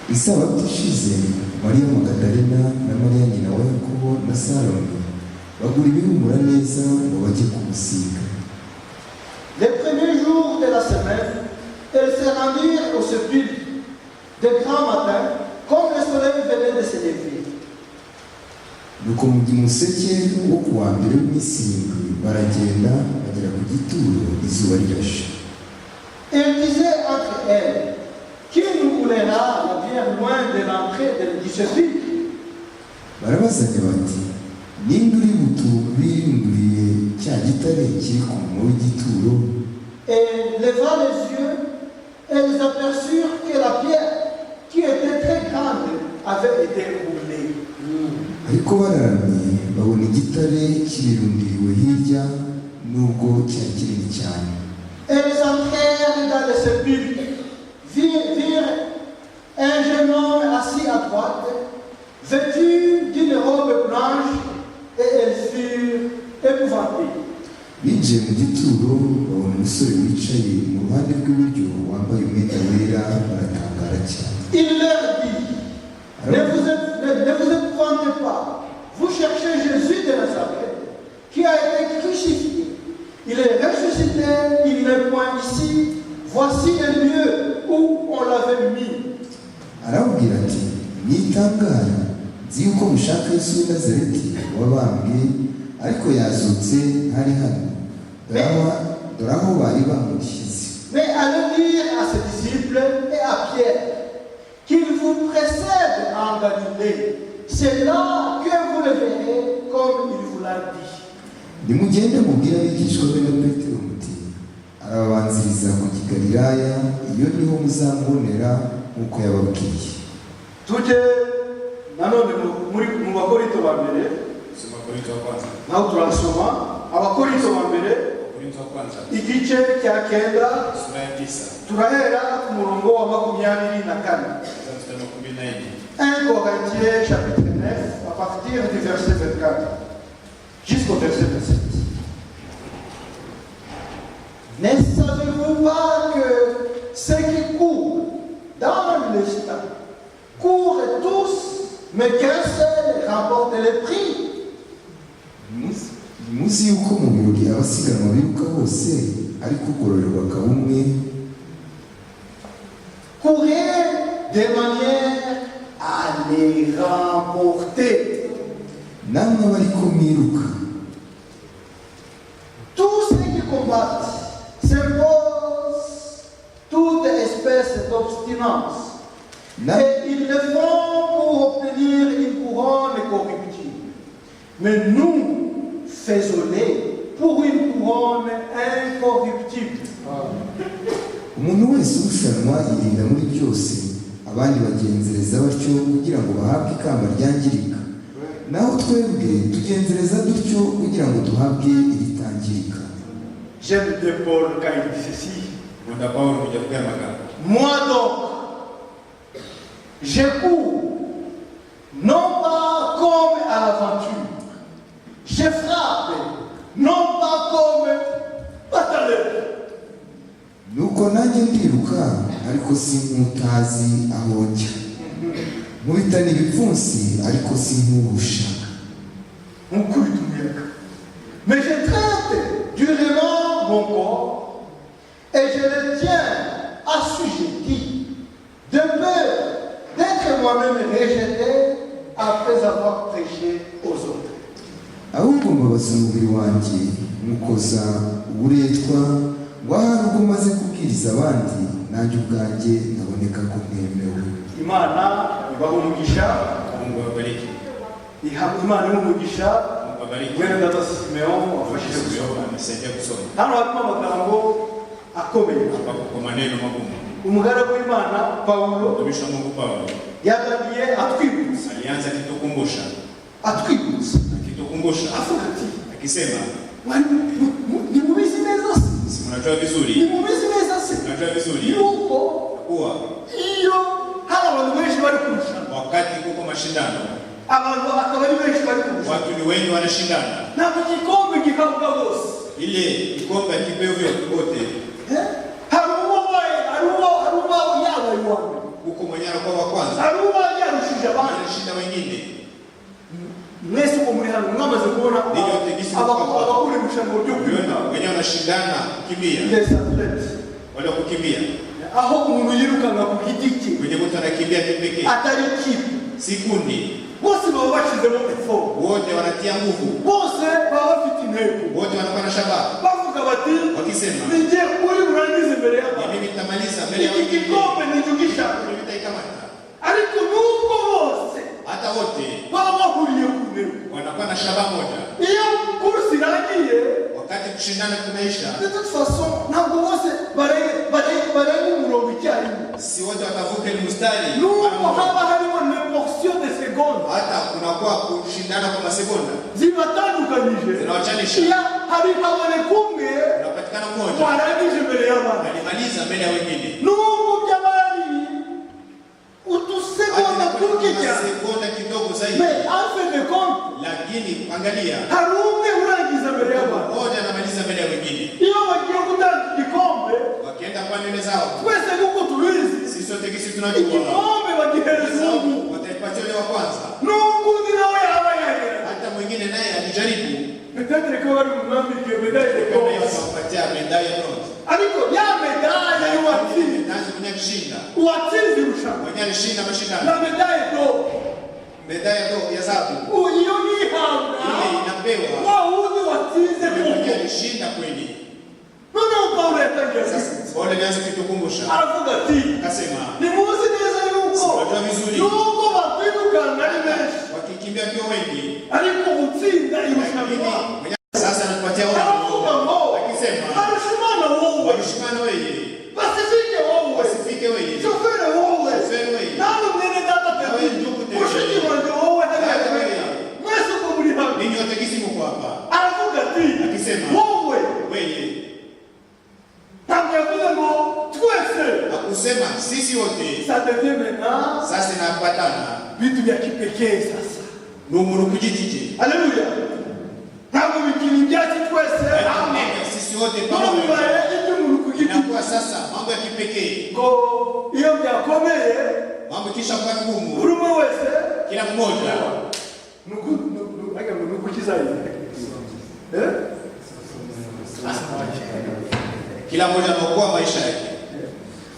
Speaker 3: Isabato ishize Mariya Magadalena na Mariya nyina wa Yakobo na Salome bagura ibihumura neza ngo bajye kumusiga.
Speaker 1: Les premiers jours de la semaine, elles se rendirent au sépulcre de grand matin, comme le soleil venait de se lever.
Speaker 3: Nuko mu museke wo ku wa mbere w'iminsi irindwi baragenda bagera ku gituro izuba rirashe.
Speaker 1: Elle disait entre elles, qui nous roulera la bière loin de l'entrée du sépulcre?
Speaker 3: Barabazanya bati ninde uri butubirimburiye cya gitare kiri ku munwa w'igituro.
Speaker 1: Et levant les yeux, elles aperçurent que la pierre, qui était très grande, avait été roulée.
Speaker 3: Ariko bararamye babona igitare kibirundiriwe hirya nubwo cyari kinini cyane.
Speaker 1: Elles entrèrent dans le sépulcre, virent un jeune homme assis à droite, vêtu d'une robe blanche, et elles furent épouvantées.
Speaker 3: Binjiye mu gituro babona umusore wicaye mu ruhande rw'iburyo wambaye umwenda wera baratangara cyane.
Speaker 1: Il leur dit, ne vous épouvantez pas, vous cherchez Jésus de Nazareth, qui a été crucifié. Il est ressuscité, il n'est point ici, voici un lieu où on l'avait mis.
Speaker 3: Arababwira ati mwitangara nzi yuko mushaka Yesu w'i Nazareti wabambwe ariko yazutse ntari hano dore aho bari bamushyize.
Speaker 1: Mais allez dire à ses disciples et à Pierre qu'il vous précède en Galilée. C'est là que vous le verrez comme il vous l'a dit.
Speaker 3: Nimugende mubwire abigishwa be na Petero muti arababanziriza kujya i Galilaya, iyo niho muzamubonera nk'uko yababwiye.
Speaker 1: Tujye nanone mu Bakorinto ba mbere,
Speaker 2: Soma Korinto wa kwanza.
Speaker 1: naho turasoma Abakorinto ba mbere
Speaker 2: Korinto wa kwanza.
Speaker 1: igice cya 9,
Speaker 2: Sura ya 9.
Speaker 1: turahera ku murongo wa 24.
Speaker 2: Za mstari wa 14.
Speaker 1: 1 Corinthiens chapitre 9 à partir du verset 24 jusqu'au verset 27. Ne savez-vous pas que ceux qui courent dans le stade courent tous, mais qu'un seul remporte le prix?
Speaker 3: Muzi yuko mu birori abasiganwa biruka bose ariko ugororerwa akaba umwe.
Speaker 1: Courir de manière à les remporter.
Speaker 3: Namwe abariko mwiruka.
Speaker 1: Tous ceux qui combattent s'imposent toute espèce d'obstinance. Et ils le font pour obtenir une couronne corruptible. Mais nous, faisons-les pour une couronne incorruptible.
Speaker 3: Umuntu wese urushanwa yirinda muri byose, abandi bagenzereza batyo kugira ngo bahabwe ikamba ryangirika. Naho twebwe tugenzereza dutyo kugira ngo duhabwe iritangirika.
Speaker 1: J'aime de Paul quand il dit ceci. Moi donc, je cours, non pas comme à l'aventure. Je frappe, non pas comme batailleur.
Speaker 3: Nuko nanjye ndiruka ariko si nk'utazi aho njya, nkubitana ibipfunsi ariko si nk'ubusha.
Speaker 1: Nkukubita umuyaga. Mais je traite durement mon corps et je le tiens assujetti de peur d'être moi-même rejeté après avoir prêché aux autres.
Speaker 3: Ahubwo mbabaza umubiri wanjye mukoza uburetwa ngo ahari ubwo maze kubwiriza abandi nanjye ubwanjye naboneka ko ntemewe.
Speaker 1: Imana ibaha umugisha.
Speaker 2: Mungu awabariki.
Speaker 1: Imana ibaha umugisha.
Speaker 2: Mungu awabariki.
Speaker 1: Mwene data Simeon wafashije gusoma.
Speaker 2: Amesaidia kusoma.
Speaker 1: Hano harimo amagambo akomeye.
Speaker 2: Hapa kwa maneno magumu.
Speaker 1: Umugaragu w'Imana Paulo
Speaker 2: Mtumishi wa Mungu Paulo
Speaker 1: yatangiye atwibutsa.
Speaker 2: alianza akitukumbusha.
Speaker 1: Atwibutsa.
Speaker 2: Akitukumbusha.
Speaker 1: Avuga ati
Speaker 2: Akisema
Speaker 1: ni mubizi neza se.
Speaker 2: si mnajua vizuri.
Speaker 1: Ni mubizi neza se.
Speaker 2: Mnajua vizuri.
Speaker 1: Yuko
Speaker 2: Kuwa
Speaker 1: iyo hari abantu benshi bari kurusha.
Speaker 2: wakati kuko mashindano.
Speaker 1: Abantu akaba ari benshi bari kurusha.
Speaker 2: Watu ni wengi wanashindana.
Speaker 1: Na igikombe gihabwa bose.
Speaker 2: Ile kikombe kipewe vyote wote.
Speaker 1: Haruba yabaye uwa mbere.
Speaker 2: Huko mwenye anakuwa wa kwanza.
Speaker 1: Haruba yarushije abandi.
Speaker 2: Anashinda wengine.
Speaker 1: Mwese uko muri hano mwamaze kubona abakuru irushanwa ryo
Speaker 2: Uliona wenye wanashindana kukimbia.
Speaker 1: Yes, athlete.
Speaker 2: Wale wa kukimbia.
Speaker 1: Aho umuntu yirukanka ku giti cye.
Speaker 2: Wenye mtu anakimbia kipekee.
Speaker 1: Atari kipe.
Speaker 2: Si kundi.
Speaker 1: Bose baba bashizemo effort.
Speaker 2: Wote wanatia nguvu.
Speaker 1: Bose baba bafite intego.
Speaker 2: Wote wanakuwa na shabaha.
Speaker 1: Bavuga bati
Speaker 2: wakisema
Speaker 1: ngiye kuri burangize imbere y'abantu.
Speaker 2: Mimi nitamaliza mbele ya
Speaker 1: Iki
Speaker 2: wengine.
Speaker 1: gikombe nijugisha.
Speaker 2: Mimi nitaikamata.
Speaker 1: Ariko nuko bose
Speaker 2: Hata wote
Speaker 1: baba bahuriye ku ntego.
Speaker 2: wanakuwa na shabaha moja.
Speaker 1: Iyo kursi irangiye
Speaker 2: Wakati kushindana kunaisha.
Speaker 1: de toute façon ntabwo bose barenge umurongo icyarimwe.
Speaker 2: Si wote watavuka ni mstari.
Speaker 1: Nuko haba harimo une portion de seconde.
Speaker 2: Hata kunakuwa kushindana kwa masekonda.
Speaker 1: Zibatandukanyije.
Speaker 2: Zinawachanisha.
Speaker 1: Iya hari haboneka umwe
Speaker 2: Unapatikana mmoja.
Speaker 1: warangije imbere y'abantu.
Speaker 2: Alimaliza mbele ya wengine.
Speaker 1: Nubwo by'abari utusegonda tuke cyane.
Speaker 2: Sekonda kidogo zaidi.
Speaker 1: Mais en fin de compte
Speaker 2: Lakini angalia.
Speaker 1: hari umwe urangiza imbere y'abantu.
Speaker 2: Mmoja anamaliza mbele ya wengine.
Speaker 1: Iyo bagiye gutanga igikombe
Speaker 2: Wakienda kwa nywele zao.
Speaker 1: twese kuko tubizi
Speaker 2: Sisi sote kisi tunajua.
Speaker 1: igikombe bagihereza umuntu.
Speaker 2: Wataipatia yule wa kwanza.
Speaker 1: N'undi nawe yaba yahera.
Speaker 2: Hata mwingine naye alijaribu.
Speaker 1: Peut-être que bari kumwambika iyo medaille de
Speaker 2: Kama
Speaker 1: bronze.
Speaker 2: wapatia medali ya bronze.
Speaker 1: Ariko ya medaille y'uwatsinze.
Speaker 2: Nani mwenye kushinda?
Speaker 1: Uwatsinze irushanwa.
Speaker 2: Mwenye alishinda
Speaker 1: Na
Speaker 2: mashindano.
Speaker 1: medaille d'or.
Speaker 2: Medali ya dhahabu.
Speaker 1: Iyo nihabwa.
Speaker 2: Ile inapewa.
Speaker 1: Wa wundi watsinze
Speaker 2: Yule mwenye
Speaker 1: kuko.
Speaker 2: alishinda kweli.
Speaker 1: Noneho Paulo yatangiye
Speaker 2: Sasa Paulo alianza kutukumbusha.
Speaker 1: aravuga ati
Speaker 2: Akasema,
Speaker 1: nimuzi neza yuko
Speaker 2: Unajua vizuri.
Speaker 1: nubwo bakwirukana ari benshi
Speaker 2: wakikimbia pia wengi.
Speaker 1: ariko gutsinda
Speaker 2: Lakini
Speaker 1: irushanwa
Speaker 2: mwenye sasa anatupatia
Speaker 1: aravuga
Speaker 2: wao.
Speaker 1: ngo
Speaker 2: Akisema,
Speaker 1: arushimana wowe
Speaker 2: waheshimane wewe.
Speaker 1: basifike wowe
Speaker 2: Wasifike wewe.
Speaker 1: shofere wowe
Speaker 2: Shoferi wewe.
Speaker 1: nawe mwene data
Speaker 2: Nawe
Speaker 1: tete
Speaker 2: ndugu tete.
Speaker 1: mushiki wanjye wowe hariya
Speaker 2: Data
Speaker 1: kweli
Speaker 2: wewe.
Speaker 1: mwese uko muri hamwe
Speaker 2: Ninyi wote kisi mko hapa.
Speaker 1: aravuga ati
Speaker 2: Akisema,
Speaker 1: wowe
Speaker 2: wewe.
Speaker 1: ntabwo yavuze ngo twese
Speaker 2: Akusema sisi wote.
Speaker 1: ça devient maintenant
Speaker 2: Sasa inapatana.
Speaker 1: vitu vya kipekee sasa.
Speaker 2: Ni umuntu ku giti cye.
Speaker 1: Haleluya. Ntabwo bikiri ibyacu twese hamwe.
Speaker 2: Sisi wote
Speaker 1: Tunamubaye
Speaker 2: pamoja.
Speaker 1: iby'umuntu ku giti
Speaker 2: Inakuwa sasa mambo ya kipekee.
Speaker 1: ngo iyo byakomeye
Speaker 2: Mambo kisha kwa ngumu.
Speaker 1: buri umwe wese
Speaker 2: Kila mmoja
Speaker 1: nukukiza
Speaker 2: kila mmoja anaokoa maisha yake.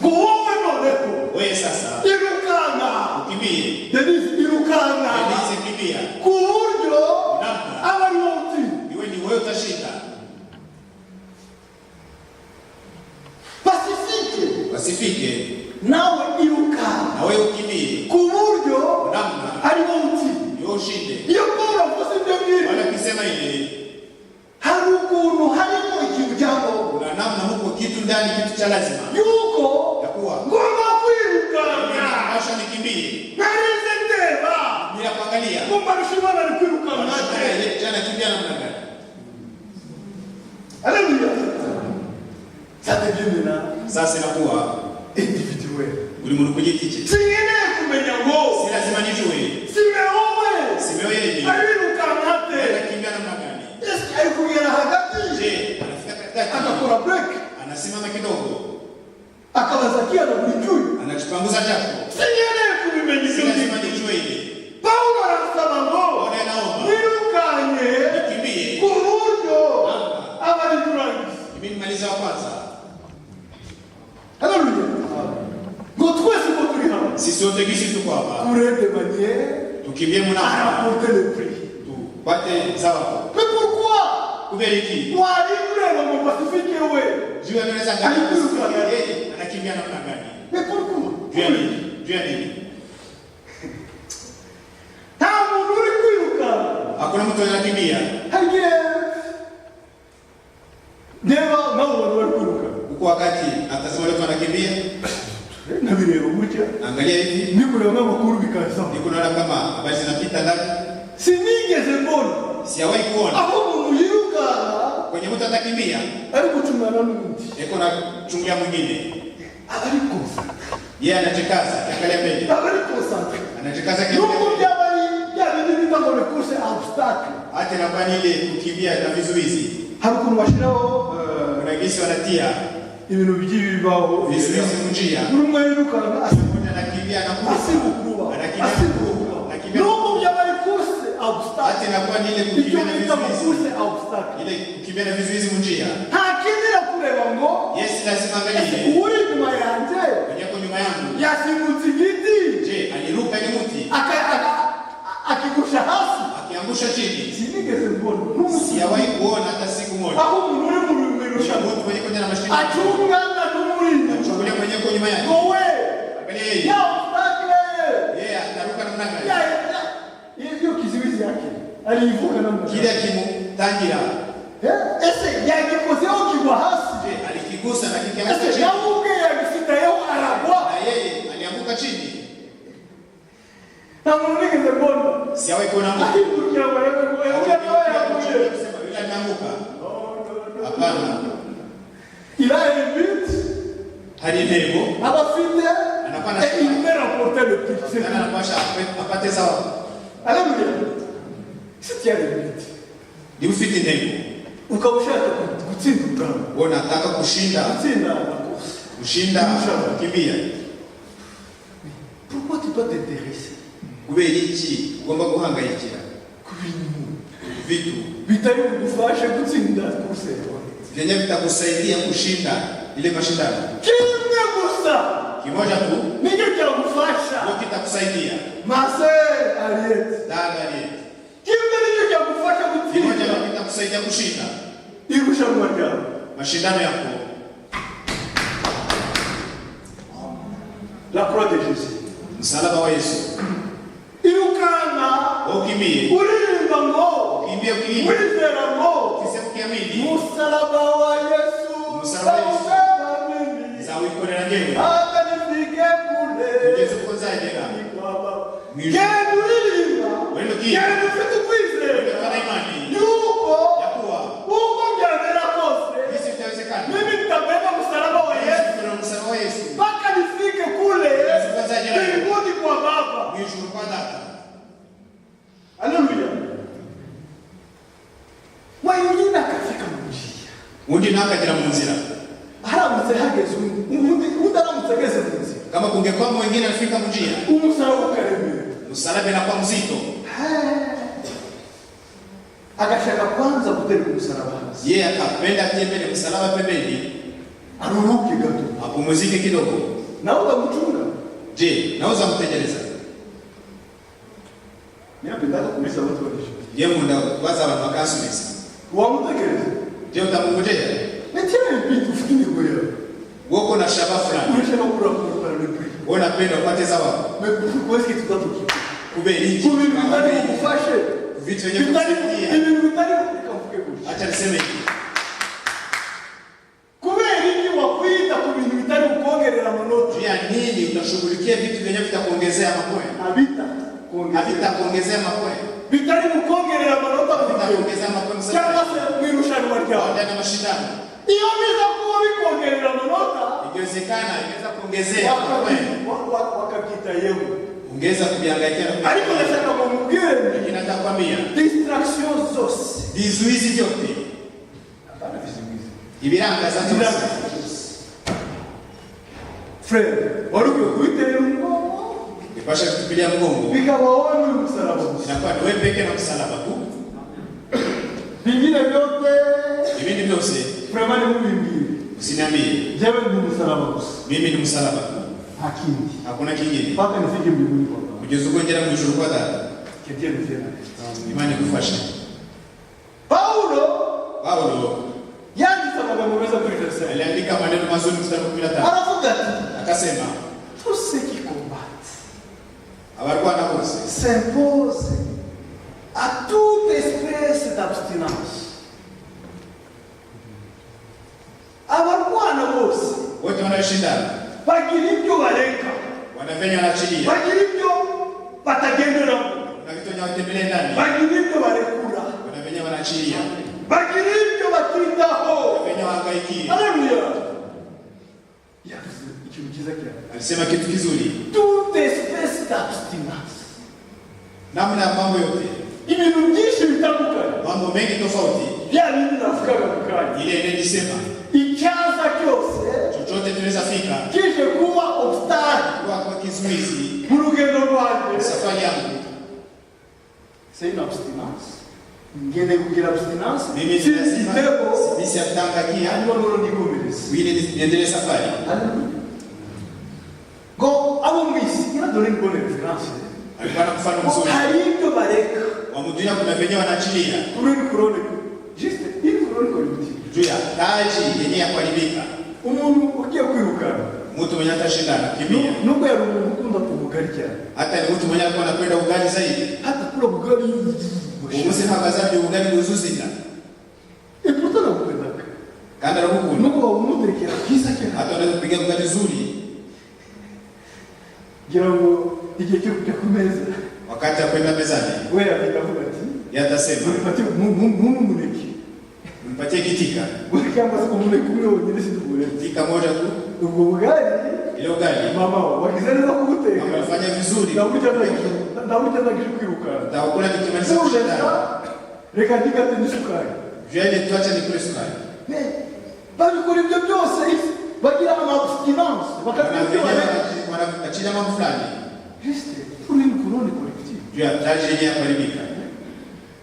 Speaker 1: ngo wowe noneho
Speaker 2: Wewe sasa
Speaker 1: irukana
Speaker 2: ukimbie.
Speaker 1: Denise irukana
Speaker 2: Denise kimbia.
Speaker 1: ku buryo
Speaker 2: Namna.
Speaker 1: aba ari wowe utsinda.
Speaker 2: Iwe ni wewe utashinda. Pasifike.
Speaker 1: Nawe irukana
Speaker 2: Na wewe ukimbie.
Speaker 1: ku buryo
Speaker 2: Namna.
Speaker 1: ari wowe utsinda.
Speaker 2: Yo ushinde.
Speaker 1: Iyo Paulo avuze ibyo ngibyo
Speaker 2: Wala kisema ile.
Speaker 1: hari ukuntu harimo ikintu cyangwa
Speaker 2: Kuna namna huko kitu ndani kitu cha lazima.
Speaker 1: yuko
Speaker 2: Yakuwa.
Speaker 1: ngomba kwirukana
Speaker 2: Acha nikimbie.
Speaker 1: narize ndeba
Speaker 2: Bila kuangalia.
Speaker 1: kumba rushimana ari kwirukana
Speaker 2: Yeye jana kimbia namna gani?
Speaker 1: Haleluya. Sasa jimina
Speaker 2: Sasa inakuwa
Speaker 1: individuel
Speaker 2: uli muntu ku giti cye.
Speaker 1: singene kumenya ngo
Speaker 2: Si lazima nijue.
Speaker 1: simeowe
Speaker 2: Simeo yeye.
Speaker 1: arirukana hate
Speaker 2: Anakimbia namna gani?
Speaker 1: eski ari kugera hagati
Speaker 2: Je, anafika katikati.
Speaker 1: akakora break
Speaker 2: Anasimama kidogo.
Speaker 1: akabaza bakia na mjui.
Speaker 2: Anachipanguza chako.
Speaker 1: Sinyele kubimenyesha.
Speaker 2: Lazima nijue ile.
Speaker 1: Paulo anasema ngo.
Speaker 2: Ona naomba.
Speaker 1: Nirukanye.
Speaker 2: Nikimbie.
Speaker 1: Kurujo. Aba ni turangi.
Speaker 2: Mimi nimaliza wa kwanza.
Speaker 1: Haleluya. Ngo twese ko turi hano.
Speaker 2: Sisi wote kishi tuko hapa.
Speaker 1: Kurende banye.
Speaker 2: Tukimbie mnamo.
Speaker 1: Apporter le prix.
Speaker 2: Pate sawa.
Speaker 1: Mais pourquoi?
Speaker 2: Kuberiki.
Speaker 1: Wali kureba ngo basifike we.
Speaker 2: Juu anaweza ngani yeye anakimbia namna gani?
Speaker 1: Mais pourquoi?
Speaker 2: Juu ya nini?
Speaker 1: Tamu nuri kwiruka.
Speaker 2: Hakuna mtu anakimbia.
Speaker 1: Haje. Deva nao wali kwiruka.
Speaker 2: Huko wakati atasema leo anakimbia.
Speaker 1: Na birero mucha.
Speaker 2: Angalia hivi.
Speaker 1: Niko naona makuru bikaza.
Speaker 2: Niko naona kama habari zinapita ndani.
Speaker 1: Sinigeze mbona.
Speaker 2: Sijawahi kuona.
Speaker 1: Aho umuntu yiruka.
Speaker 2: Kwenye mtu atakimbia.
Speaker 1: Ari kuchungana n'undi.
Speaker 2: Eko na chungia mwingine.
Speaker 1: Ari kosa.
Speaker 2: Yeye anajikaza, angalia mbele.
Speaker 1: Ari kosa.
Speaker 2: Anajikaza kidogo.
Speaker 1: Nuko byabari bitango le course obstacle.
Speaker 2: Hata na bani ile kukimbia na vizuizi.
Speaker 1: Haruko washiraho
Speaker 2: Unagisi wanatia
Speaker 1: ibintu bibaho
Speaker 2: vizuizi munjia.
Speaker 1: Urumwe yiruka
Speaker 2: Mmoja anakimbia na kuruka.
Speaker 1: asibukuba.
Speaker 2: Anakimbia.
Speaker 1: Nuko byabari course obstacle.
Speaker 2: Hata na bani ile kukimbia na vizuizi.
Speaker 1: Course obstacle.
Speaker 2: Ile kukimbia na vizuizi munjia.
Speaker 1: Hakindira kureba ngo
Speaker 2: Yes, lazima angalie.
Speaker 1: uri nyuma yanje.
Speaker 2: Kwenye nyuma yangu.
Speaker 1: Yasimutse igiti.
Speaker 2: Je, aliruka ni mti.
Speaker 1: Akigusha hasi.
Speaker 2: Akiangusha chini.
Speaker 1: Sinigeze mbona.
Speaker 2: Sijawahi kuona hata siku moja.
Speaker 1: Aho umuntu uri mu mirusha.
Speaker 2: Mtu mwenye kwenye na mashine.
Speaker 1: Achungana n'umuri.
Speaker 2: Chungulia mwenye kwa nyuma yake.
Speaker 1: Gowe.
Speaker 2: Angalia yeye.
Speaker 1: Ya obstacle.
Speaker 2: Yeye ataruka namna gani?
Speaker 1: Hiyo kizuizi yake. Aliivuka namna.
Speaker 2: Kile kimutangira.
Speaker 1: Ese yagikozeo kigwa hasi.
Speaker 2: Je, alikigusa na kikianguka
Speaker 1: Ese
Speaker 2: chini.
Speaker 1: yamuke yagifita yao aragwa.
Speaker 2: Na yeye alianguka chini.
Speaker 1: Tamu nigeze mbona.
Speaker 2: Sijawahi kuona mtu.
Speaker 1: Aibukia wewe wewe.
Speaker 2: Kusema yule ameanguka. Hapana.
Speaker 1: Il a un but.
Speaker 2: Hadi leo
Speaker 1: Abafite.
Speaker 2: Anapana
Speaker 1: Et il peut remporter le prix.
Speaker 2: kana anapasha apate sawa.
Speaker 1: Alléluia. Si tu as le but.
Speaker 2: Ni ufiti ndego.
Speaker 1: Ukaushaka kutsinda ubwabo.
Speaker 2: Wewe unataka kushinda,
Speaker 1: Kutsinda amakosa.
Speaker 2: kushinda kimbia.
Speaker 1: Pourquoi tu dois t'intéresser?
Speaker 2: Kubera iki ugomba guhangayikira
Speaker 1: Kubintu.
Speaker 2: vitu
Speaker 1: Bitari kugufasha gutsinda kurse.
Speaker 2: vyenye vitakusaidia kushinda ile mashindano.
Speaker 1: Kimwe gusa.
Speaker 2: Kimoja tu
Speaker 1: Ndio kitakufasha.
Speaker 2: ndio kitakusaidia.
Speaker 1: Mase Ariet.
Speaker 2: Dada aliye.
Speaker 1: Kimwe ndio kitakufasha
Speaker 2: Kimoja
Speaker 1: gutsinda.
Speaker 2: ndio kitakusaidia kushinda
Speaker 1: Irushanwa ryako.
Speaker 2: mashindano yako.
Speaker 1: La croix de Jésus.
Speaker 2: Msalaba wa Yesu.
Speaker 1: Irukana.
Speaker 2: Ukimbie.
Speaker 1: Uririmba ngo.
Speaker 2: Kimbie ukimbie.
Speaker 1: Urizera ngo.
Speaker 2: Kisema kiamini.
Speaker 1: Musalaba wa Yesu.
Speaker 2: Musalaba wa Yesu.
Speaker 1: Yesu.
Speaker 2: Zawikorera ngewe.
Speaker 1: Hata nifike kule.
Speaker 2: Ugeze kuzaidera.
Speaker 1: Genda uririmba.
Speaker 2: Wendo ki.
Speaker 1: Genda ufite ukwizera.
Speaker 2: Kana imani.
Speaker 1: Yuko.
Speaker 2: Yakuwa.
Speaker 1: Uko byagera kose.
Speaker 2: Hisi vitawezekana.
Speaker 1: Mimi nitabeba msalaba wa Yesu.
Speaker 2: Kuna msalaba wa Yesu.
Speaker 1: Mpaka nifike kule. Mbinguni kwa Baba.
Speaker 2: Mwisho kwa dada.
Speaker 1: Haleluya. Wengine akafika mjia.
Speaker 2: Undi nakagira mu nzira.
Speaker 1: Haramutse hageze undi aramutse ageze mu nzira.
Speaker 2: Kama kungekuwa mwingine anafika mjia.
Speaker 1: Umusaraba ukaremera.
Speaker 2: Msalaba inakuwa mzito.
Speaker 1: Agashaka kwanza kutereka umusaraba hasi.
Speaker 2: Yeye akapenda tembele msalaba pembeni.
Speaker 1: Aruruke gato.
Speaker 2: Apumzike kidogo.
Speaker 1: Na utamchunga.
Speaker 2: Je, naweza mtejeleza?
Speaker 1: Ninapenda kumisa watu walisho.
Speaker 2: Yeye munda kwanza abantu bakasumisa.
Speaker 1: Wamutekeleza.
Speaker 2: Je, utamngojea?
Speaker 1: Netieni vitu fikini wewe.
Speaker 2: Woko na shaba fulani.
Speaker 1: Unashaka kula kwa le prix.
Speaker 2: Wewe unapenda upate zawadi.
Speaker 1: Mais pourquoi est-ce que tu dois t'occuper?
Speaker 2: Kubeli.
Speaker 1: Kumi vitani kufashe.
Speaker 2: Vitu vyenye
Speaker 1: Vitani
Speaker 2: kusaidia.
Speaker 1: kamfuke kushi.
Speaker 2: Acha niseme hivi.
Speaker 1: Kubera iki wakwita ku bintu bitari kukongerera amanota.
Speaker 2: Juu ya nini utashughulikia vitu vyenye vitakuongezea mapoe?
Speaker 1: Abita
Speaker 2: Havitakuongezea mapoe.
Speaker 1: bitari kukongerera amanota mu gihe.
Speaker 2: Vitakuongezea mapoe
Speaker 1: Cyangwa
Speaker 2: msafari.
Speaker 1: se mu irushanwa ryawe.
Speaker 2: Baada ya mashindano.
Speaker 1: Iyo biza kuba bikongerera amanota.
Speaker 2: Ikiwezekana inaweza kuongezea mapoe.
Speaker 1: Wakakita yewe.
Speaker 2: Ongeza kubiangaikia na
Speaker 1: Ariko ndashaka kumubwira
Speaker 2: nataka kwambia
Speaker 1: distraction zose.
Speaker 2: vizuizi vyote.
Speaker 1: Hapana vizuizi.
Speaker 2: Ibiranga za
Speaker 1: Frère frère wari ukwiye kubiterera umugongo
Speaker 2: ipasha kutupilia mgongo
Speaker 1: bikaba wowe msalaba
Speaker 2: inakuwa ni wewe peke na msalaba tu
Speaker 1: vingine vyote
Speaker 2: vingine vyose
Speaker 1: vraiment ni mwimbili
Speaker 2: usiniambie
Speaker 1: jewe ni msalaba
Speaker 2: mimi ni msalaba tu
Speaker 1: hakini
Speaker 2: hakuna kingine
Speaker 1: mpaka nifike mbinguni kwa Baba
Speaker 2: kugeza uko ngera mu ijuru kwa Data
Speaker 1: ketie mzee
Speaker 2: imani kufasha
Speaker 1: Paulo yanditse amagambo meza kuri Efeso
Speaker 2: aliandika maneno mazuri mstari wa 15
Speaker 1: aravuga ati
Speaker 2: akasema
Speaker 1: tous ceux qui combattent
Speaker 2: abarwana bose
Speaker 1: s'impose à toute espèce d'abstinence. Abarwana bose
Speaker 2: wote wanashindana
Speaker 1: bagira ibyo bareka
Speaker 2: wanafanya wanaachilia
Speaker 1: bagira ibyo batagendera
Speaker 2: na vitu vinavyotembelea ndani
Speaker 1: bagira ibyo barekura
Speaker 2: wanafanya wanaachilia
Speaker 1: bagira ibyo batitaho
Speaker 2: wanafanya wahangaikie.
Speaker 1: Haleluya. Ikintu cyiza cyane
Speaker 2: Alisema kitu kizuri
Speaker 1: toute espèce d'abstinence.
Speaker 2: namna ya mambo yote
Speaker 1: Ibintu byinshi bitandukanye
Speaker 2: mambo mengi tofauti
Speaker 1: bya bindi navugaga mukanya
Speaker 2: ile nilisema
Speaker 1: icyaza cyose
Speaker 2: chochote tunaweza fika
Speaker 1: kije kuba obstacle
Speaker 2: kwa kizuizi
Speaker 1: mu rugendo rwanjye
Speaker 2: safari yangu
Speaker 1: c'est une abstinence ngende kugira abstinence
Speaker 2: mimi sisi atangakia
Speaker 1: hanyuma noro nikomereza
Speaker 2: wile niendelee safari
Speaker 1: go abo mwisi iradore mbone reference
Speaker 2: alikuwa na mfano mzuri
Speaker 1: hari ibyo bareka
Speaker 2: wamudunia kuna venye wanaachilia
Speaker 1: kurone juste il kurone koliti
Speaker 2: juu ya taji yenye ya kuharibika
Speaker 1: umuntu ugiye kwirukana
Speaker 2: mtu mwenye atashindana kimbia
Speaker 1: nubwo yari umuntu ukunda kumugari cyane
Speaker 2: hata ni mtu mwenye alikuwa anapenda ugali zaidi
Speaker 1: hata kula bugari
Speaker 2: umuse mpagazabye ugali buzuzina
Speaker 1: eputa na kupendaka
Speaker 2: kandi arabukunda
Speaker 1: nuko umuterekera kiza cyane
Speaker 2: hata unaweza kupiga ugali zuri
Speaker 1: gira ngo igihe cyo kujya ku meza
Speaker 2: wakati ya kwenda mezani
Speaker 1: wewe atavuga ati
Speaker 2: yatasema
Speaker 1: mpatie muneke
Speaker 2: mpatie kitika
Speaker 1: kama siku muneke umwe wonyine sidubure
Speaker 2: tika moja tu
Speaker 1: ubwo bugari
Speaker 2: ile ugali
Speaker 1: mama wakizana kubuteka
Speaker 2: amefanya vizuri
Speaker 1: ndabuja kwiruka
Speaker 2: utakula nikimaliza kushindana
Speaker 1: reka ndikate nisukari
Speaker 2: vyele tuacha nikule sukari
Speaker 1: babikora ibyo byose bagira abstinence
Speaker 2: wanaachilia mambo fulani
Speaker 1: juste pour une couronne collective
Speaker 2: juu ya taji yenye ya kuharibika.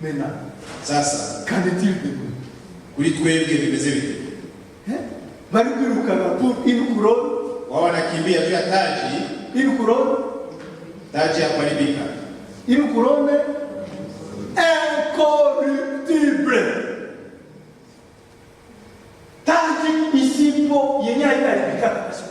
Speaker 1: maintenant
Speaker 2: Sasa
Speaker 1: qu'en est-il de nous
Speaker 2: kuri twebwe bimeze bite?
Speaker 1: bari kwirukana pour une couronne
Speaker 2: Wao wanakimbia juu ya taji,
Speaker 1: une couronne
Speaker 2: taji ya kuharibika,
Speaker 1: une couronne incorruptible. Taji isipo yenye haitaribika kabisa.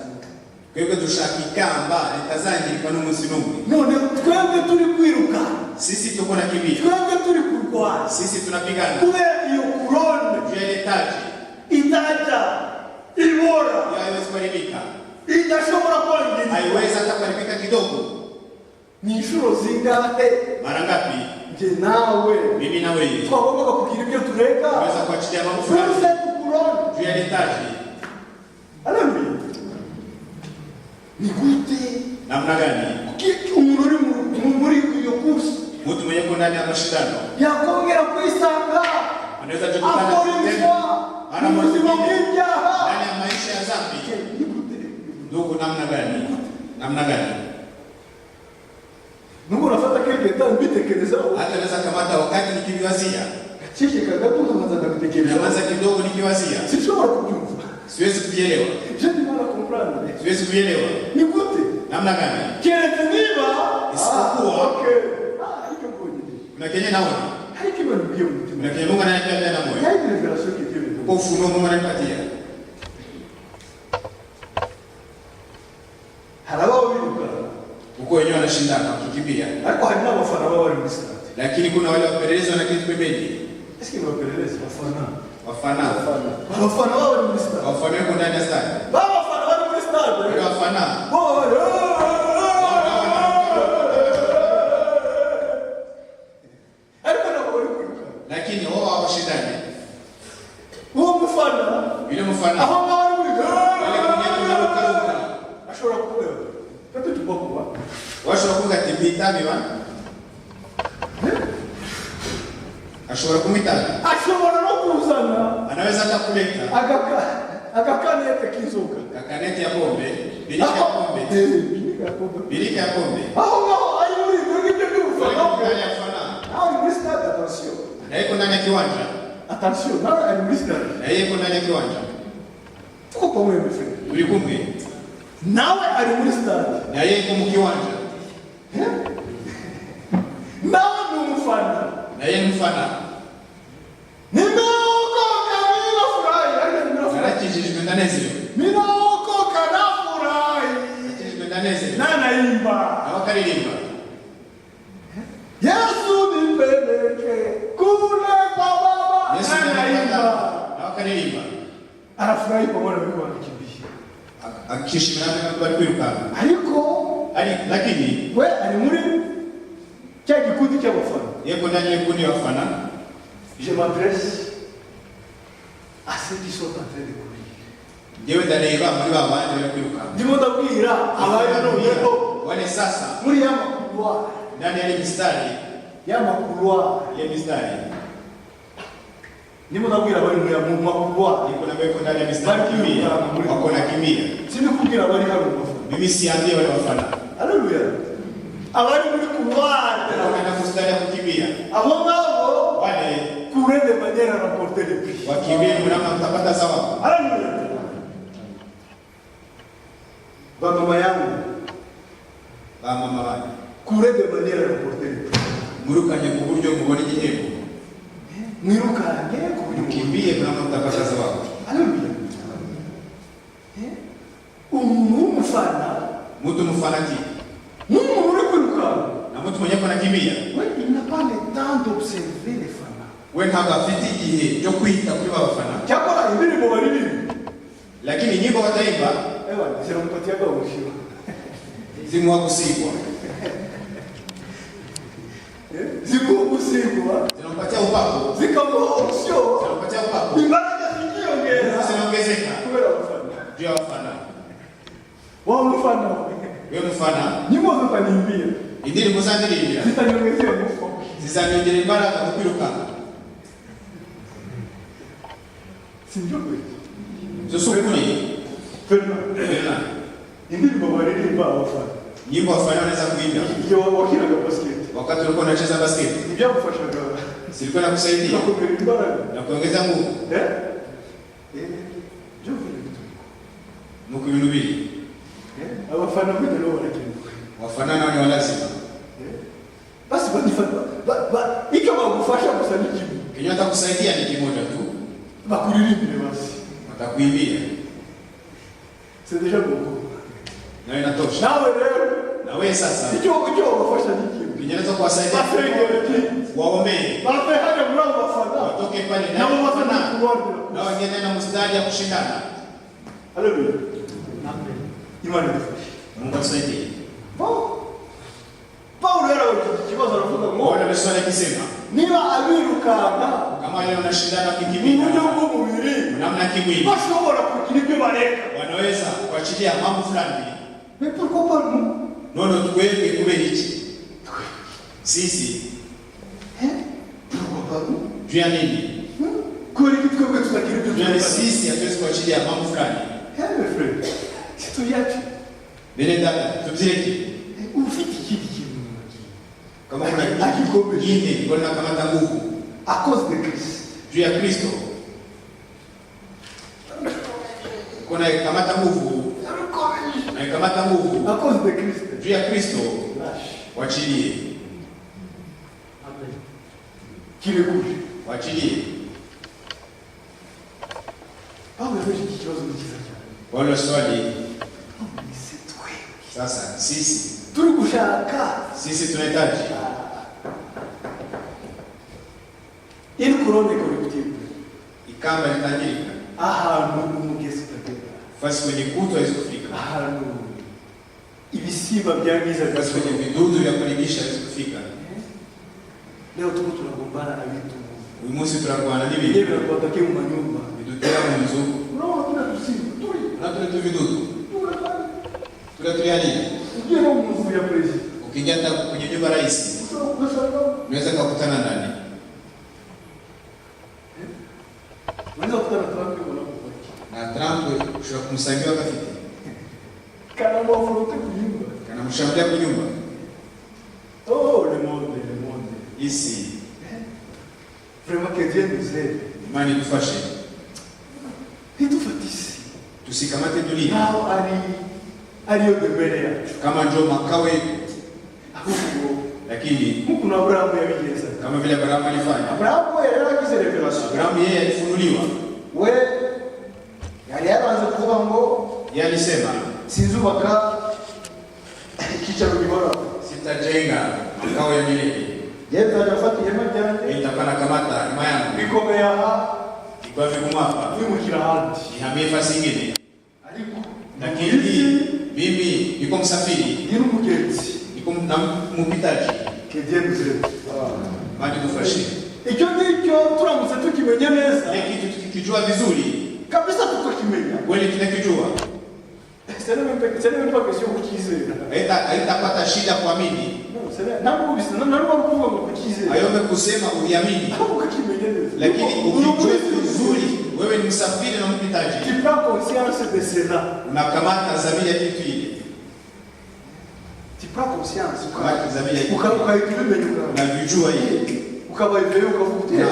Speaker 2: kwa hivyo tushakikamba litazangirika n'umunsi n'umwe.
Speaker 1: None twebwe turi kwiruka,
Speaker 2: Sisi tuko na kimbia,
Speaker 1: twebwe turi kurwana,
Speaker 2: sisi tunapigana
Speaker 1: kubera iyo couronne
Speaker 2: juu ya ile taji
Speaker 1: itaja ibora
Speaker 2: haiwezi kuharibika,
Speaker 1: idashobora kwangirika.
Speaker 2: haiwezi hata kuharibika kidogo.
Speaker 1: Ni inshuro zingahe
Speaker 2: Mara ngapi
Speaker 1: nje nawe
Speaker 2: mimi na wewe
Speaker 1: twagombaga kugira ibyo tureka
Speaker 2: tunaweza kuachilia mambo
Speaker 1: kuri
Speaker 2: fulani
Speaker 1: cette couronne?
Speaker 2: juu ya ile taji?
Speaker 1: Alami ni gute
Speaker 2: Namna gani
Speaker 1: umuntu uri muri iyo kursi
Speaker 2: mtu mwenye yuko ndani ya mashindano
Speaker 1: yakongera kwisanga
Speaker 2: anaweza kujikutana ana
Speaker 1: muzima
Speaker 2: mwingine
Speaker 1: bw'ibyaha?
Speaker 2: ndani ya maisha ya dhambi?
Speaker 1: Ni gute?
Speaker 2: Ndugu, namna gani? Namna gani?
Speaker 1: Nuko nafata kile tangu bitekerezaho
Speaker 2: Hata naweza kamata wakati nikiwazia,
Speaker 1: chishika gato kamaza kubitekereza
Speaker 2: naanza kidogo nikiwazia,
Speaker 1: sishobora kubyumva.
Speaker 2: siwezi kujielewa,
Speaker 1: Je dis mal à comprendre.
Speaker 2: siwezi kujielewa.
Speaker 1: Ni gute?
Speaker 2: Namna gani?
Speaker 1: Keretse niba
Speaker 2: Isipokuwa
Speaker 1: okay. Icyo mbonye.
Speaker 2: kuna kenye naona,
Speaker 1: Hari kiba nibyo mutima.
Speaker 2: kuna kenye Mungu ananiambia na moyo,
Speaker 1: Hari revelation que Dieu me donne.
Speaker 2: kwa ufunuo Mungu ananipatia.
Speaker 1: Harabaho biruka.
Speaker 2: Uko wenyewe wanashindana wakikimbia,
Speaker 1: Ariko hari n'abafana baba bari muri stade.
Speaker 2: lakini kuna wale wapelelezi wanaketi pembeni,
Speaker 1: Eske bapelelezi bafana?
Speaker 2: wafana
Speaker 1: Abafana baba bari muri stade.
Speaker 2: wafana wako ndani ya stadi,
Speaker 1: Baba bafana bari muri stade.
Speaker 2: wale wafana
Speaker 1: Baba bari ariko nabo bari kwiruka.
Speaker 2: lakini wao hawashindani.
Speaker 1: Uwo mufana
Speaker 2: Yule mfana
Speaker 1: aho ngaho ari kwiruka.
Speaker 2: wale kunyeka unarukaruka
Speaker 1: Ashobora kukureba. Kati tubakuba.
Speaker 2: washobora kuvuga ati mbitabi wa ashobora kumwitaka,
Speaker 1: Ashobora no kuzana
Speaker 2: anaweza hata kuleta
Speaker 1: agakanete k'inzoga.
Speaker 2: kakaneti ya pombe Birika ya pombe.
Speaker 1: Birika ya pombe.
Speaker 2: Birika ya pombe.
Speaker 1: Aho ngaho ari muri ibyo by'ubufana.
Speaker 2: Ndani ya fana.
Speaker 1: Nawe uri muri stade, attention.
Speaker 2: Na yeye ndani ya kiwanja.
Speaker 1: Attention, nawe ari muri stade.
Speaker 2: Na yeye ndani ya kiwanja.
Speaker 1: Tuko pamoja mfano.
Speaker 2: Turi kumwe.
Speaker 1: Nawe ari muri stade.
Speaker 2: Na yeye mu kiwanja.
Speaker 1: Nawe ni umufana.
Speaker 2: Na yeye mfana.
Speaker 1: Nimeokoka bila furahi.
Speaker 2: Arakijijwe ndanezerewe.
Speaker 1: Nimeokoka na furahi.
Speaker 2: Arakijijwe ndanezerewe.
Speaker 1: Na naimba.
Speaker 2: Na wakaririmba.
Speaker 1: Yesu nipeleke kule kwa Baba.
Speaker 2: Yesu
Speaker 1: Na naimba.
Speaker 2: na wakaririmba.
Speaker 1: Anafurahi pamoja na watu wakikimbia.
Speaker 2: Akishimira bari kwirukana. Lakini
Speaker 1: we ari muri cya gikundi cy'abafana.
Speaker 2: Yego ndani y'ikundi y'abafana.
Speaker 1: Je m'adresse à ceux qui sont en train de courir.
Speaker 2: Jewe ndareba muri babandi bari kwirukana.
Speaker 1: Ndimo ndabwira abayoboye
Speaker 2: wale sasa
Speaker 1: muri ya makuruwa.
Speaker 2: ndani ya mistari
Speaker 1: Ya makuruwa.
Speaker 2: ya mistari.
Speaker 1: Ndimo ndabwira abari muri ya makuruwa.
Speaker 2: Niko na beko ndani ya mistari kimia. Wako na kimia.
Speaker 1: Sindi kubwira abari hano mu bafana.
Speaker 2: Mimi siambie wale wafana.
Speaker 1: Haleluya. Abari muri kuruwa.
Speaker 2: Wanaenda mstari ya kukimbia.
Speaker 1: Abo ngabo
Speaker 2: Wale
Speaker 1: courir de manière à remporter le prix.
Speaker 2: wakimbie mnamo mtapata sawa.
Speaker 1: Haleluya. Mama yangu.
Speaker 2: Mama wangu.
Speaker 1: Courir de manière à remporter le prix.
Speaker 2: Murukanye ku buryo mubona igihembo.
Speaker 1: Mwirukanye ku buryo
Speaker 2: Kimbie mnamo mtapata sawa.
Speaker 1: Haleluya. Umuntu w'umufana.
Speaker 2: Mtu mfana ki.
Speaker 1: N'umuntu uri kwirukana.
Speaker 2: Na mtu mwenye kunakimbia.
Speaker 1: We, il n'a pas le temps d'observer les fans.
Speaker 2: We ntabwo afite igihe cyo kwita kuri babafana.
Speaker 1: Cyakora indirimbo baririmba.
Speaker 2: Lakini nyimbo wataimba
Speaker 1: Ewa, zinampatiaga umushiwa.
Speaker 2: zimuha gusigwa.
Speaker 1: Zimuha gusigwa.
Speaker 2: Zinampatia upako.
Speaker 1: Zikamuha umushiwa.
Speaker 2: Zinampatia upako.
Speaker 1: Imbaraga zikiyongera.
Speaker 2: Zinaongezeka.
Speaker 1: Kubera abafana.
Speaker 2: Juu ya wafana.
Speaker 1: Wa mufana.
Speaker 2: Wewe mfana.
Speaker 1: Nyimbo zitanimbia.
Speaker 2: Indirimbo zandirimbira.
Speaker 1: Zitanyongezea mufuko.
Speaker 2: Zizanyongera imbaraga mu kwirukana.
Speaker 1: Sinjyo kweli.
Speaker 2: Zosukuri.
Speaker 1: Fena. Indirimbo baririmba abafana.
Speaker 2: Nyimbo wafana wanaweza kuimba.
Speaker 1: Iyo wakinaga basket.
Speaker 2: Wakati ulikuwa unacheza basket.
Speaker 1: Ibyagufashaga.
Speaker 2: Silikuwa nakusaidia.
Speaker 1: Nakubwira imbaraga.
Speaker 2: Na kuongeza nguvu.
Speaker 1: Byo vile.
Speaker 2: Nuko ibintu biri.
Speaker 1: Abafana bwite no barakenuka.
Speaker 2: Wafana nao ni walazima.
Speaker 1: Basi badifata. Icyo bagufasha gusa n'ikintu.
Speaker 2: Kenyo atakusaidia ni kimoja tu.
Speaker 1: Bakuririmbire basi.
Speaker 2: Watakuimbia.
Speaker 1: C'est déjà beaucoup.
Speaker 2: Na inatosha.
Speaker 1: Nawe rero.
Speaker 2: Na wewe sasa.
Speaker 1: Icyo bagufasha n'ikintu.
Speaker 2: Kinaweza kuwasaidia.
Speaker 1: Bafenge.
Speaker 2: Waombee.
Speaker 1: Bafe hadi muri abo bafana.
Speaker 2: Watoke pale
Speaker 1: Na
Speaker 2: na
Speaker 1: bafana
Speaker 2: wafana.
Speaker 1: kuwardira.
Speaker 2: Na wengine na mstari ya kushindana.
Speaker 1: Haleluya. Amen. Imani ifashe.
Speaker 2: Mungu atusaidie.
Speaker 1: Paulo yaravuze ikibazo aravuga ngo
Speaker 2: Bwana Yesu akisema,
Speaker 1: niba abirukana
Speaker 2: kama leo wanashindana
Speaker 1: mu
Speaker 2: kukimbia
Speaker 1: buryo bw'umubiri
Speaker 2: namna kimwili,
Speaker 1: bashobora kugira ibyo bareka.
Speaker 2: wanaweza kuachilia mambo fulani.
Speaker 1: Mais pourquoi pas nous?
Speaker 2: Nono twebwe kubera iki? Sisi
Speaker 1: Pourquoi pas nous?
Speaker 2: juu ya nini?
Speaker 1: Kubera iki twebwe tutagira ibyo
Speaker 2: Juu ya
Speaker 1: tureka?
Speaker 2: sisi hatuwezi kuachilia mambo fulani.
Speaker 1: Mes frères, si tuyache
Speaker 2: Bene dada, tutireke.
Speaker 1: ufite ikindi kintu mu ntoki
Speaker 2: Kama kuna
Speaker 1: Akikombe.
Speaker 2: kingine mbona kamata nguvu
Speaker 1: à cause de Christ.
Speaker 2: juu ya Kristo. Kuna kamata nguvu, na kamata nguvu
Speaker 1: À cause de Christ.
Speaker 2: juu ya Kristo,
Speaker 1: Lâche.
Speaker 2: wachilie,
Speaker 1: Amen. Qu'il écoute.
Speaker 2: wachilie.
Speaker 1: Paulo yavuze iki kibazo ni cyiza cyane.
Speaker 2: Wala swali
Speaker 1: C'est toi.
Speaker 2: sasa, sisi
Speaker 1: Turi gushaka
Speaker 2: tunahitaji
Speaker 1: une couronne corruptible.
Speaker 2: ikamba litangirika
Speaker 1: Ahantu umugezi utagera.
Speaker 2: fasi kwenye kutu hawezi kufika,
Speaker 1: Ahantu ibisimba byangiza
Speaker 2: fasi kwenye vidudu vya kuribisha hawezi kufika.
Speaker 1: leo tuko tunagombana na vitu
Speaker 2: Uyu munsi turarwana
Speaker 1: vile
Speaker 2: n'ibintu
Speaker 1: vinakuwatake mu manyumba.
Speaker 2: bidutera mu nzu,
Speaker 1: Unaona kuna tusimba turi
Speaker 2: na tule tu vidudu
Speaker 1: turi
Speaker 2: tulialia.
Speaker 1: ugiye no mu nzu ya president.
Speaker 2: Ukiingia hata kwenye nyumba rais unaweza kukutana ndani,
Speaker 1: Unaweza kukutana na Trump wala kukwaki.
Speaker 2: na Trump ushobora kumsaidia wakafiti
Speaker 1: Ka
Speaker 2: Unabakia kunyumba.
Speaker 1: Oh, le monde.
Speaker 2: Ici.
Speaker 1: Vraiment que Dieu nous aide.
Speaker 2: Imani tufashe.
Speaker 1: Et tout fait ici.
Speaker 2: Tusikamate dunia.
Speaker 1: Now, Ali Obeberea.
Speaker 2: Kama ndio makao yetu. Lakini
Speaker 1: Mungu na Abrahamu yabigenza.
Speaker 2: kama vile Abrahamu alifanya.
Speaker 1: Abrahamu yaragize revelation.
Speaker 2: Abrahamu yeye alifunuliwa.
Speaker 1: We yali yaranze kuvuga ngo
Speaker 2: Yeye alisema
Speaker 1: sinzubaka icyicaro gihora.
Speaker 2: sitajenga makao ya milele.
Speaker 1: Yesu ajafata ihema ryanjye.
Speaker 2: Nitapana kamata hema yangu.
Speaker 1: Bikomeye aha.
Speaker 2: Kwa vigumu hapa.
Speaker 1: Nimukira handi.
Speaker 2: Nihamie fasi nyingine.
Speaker 1: Ariko
Speaker 2: Lakini mimi niko msafiri.
Speaker 1: ni umugenzi.
Speaker 2: Niko mpitaji.
Speaker 1: Que Dieu nous aide.
Speaker 2: Imani tufashe.
Speaker 1: Icyo ngicyo turamutse tukimenye neza.
Speaker 2: Ile kitu tukijua vizuri.
Speaker 1: Kabisa tukakimenya.
Speaker 2: Kweli tunakijua.
Speaker 1: C'est même pas question kukizera.
Speaker 2: Haitapata shida kuamini.
Speaker 1: Ntabwo bisa ntabwo kuvuga ngo kukizera.
Speaker 2: Ayombe kusema uiamini. Lakini ukijua vizuri wewe ni msafiri na mpitaji.
Speaker 1: Tu prends conscience de cela.
Speaker 2: Unakamata dhamiri ya kitu ile.
Speaker 1: Tu prends conscience.
Speaker 2: Ukamata dhamiri ya kitu.
Speaker 1: Ukaikimenya.
Speaker 2: Unavijua ile.
Speaker 1: Ukabaiveo ukavutia.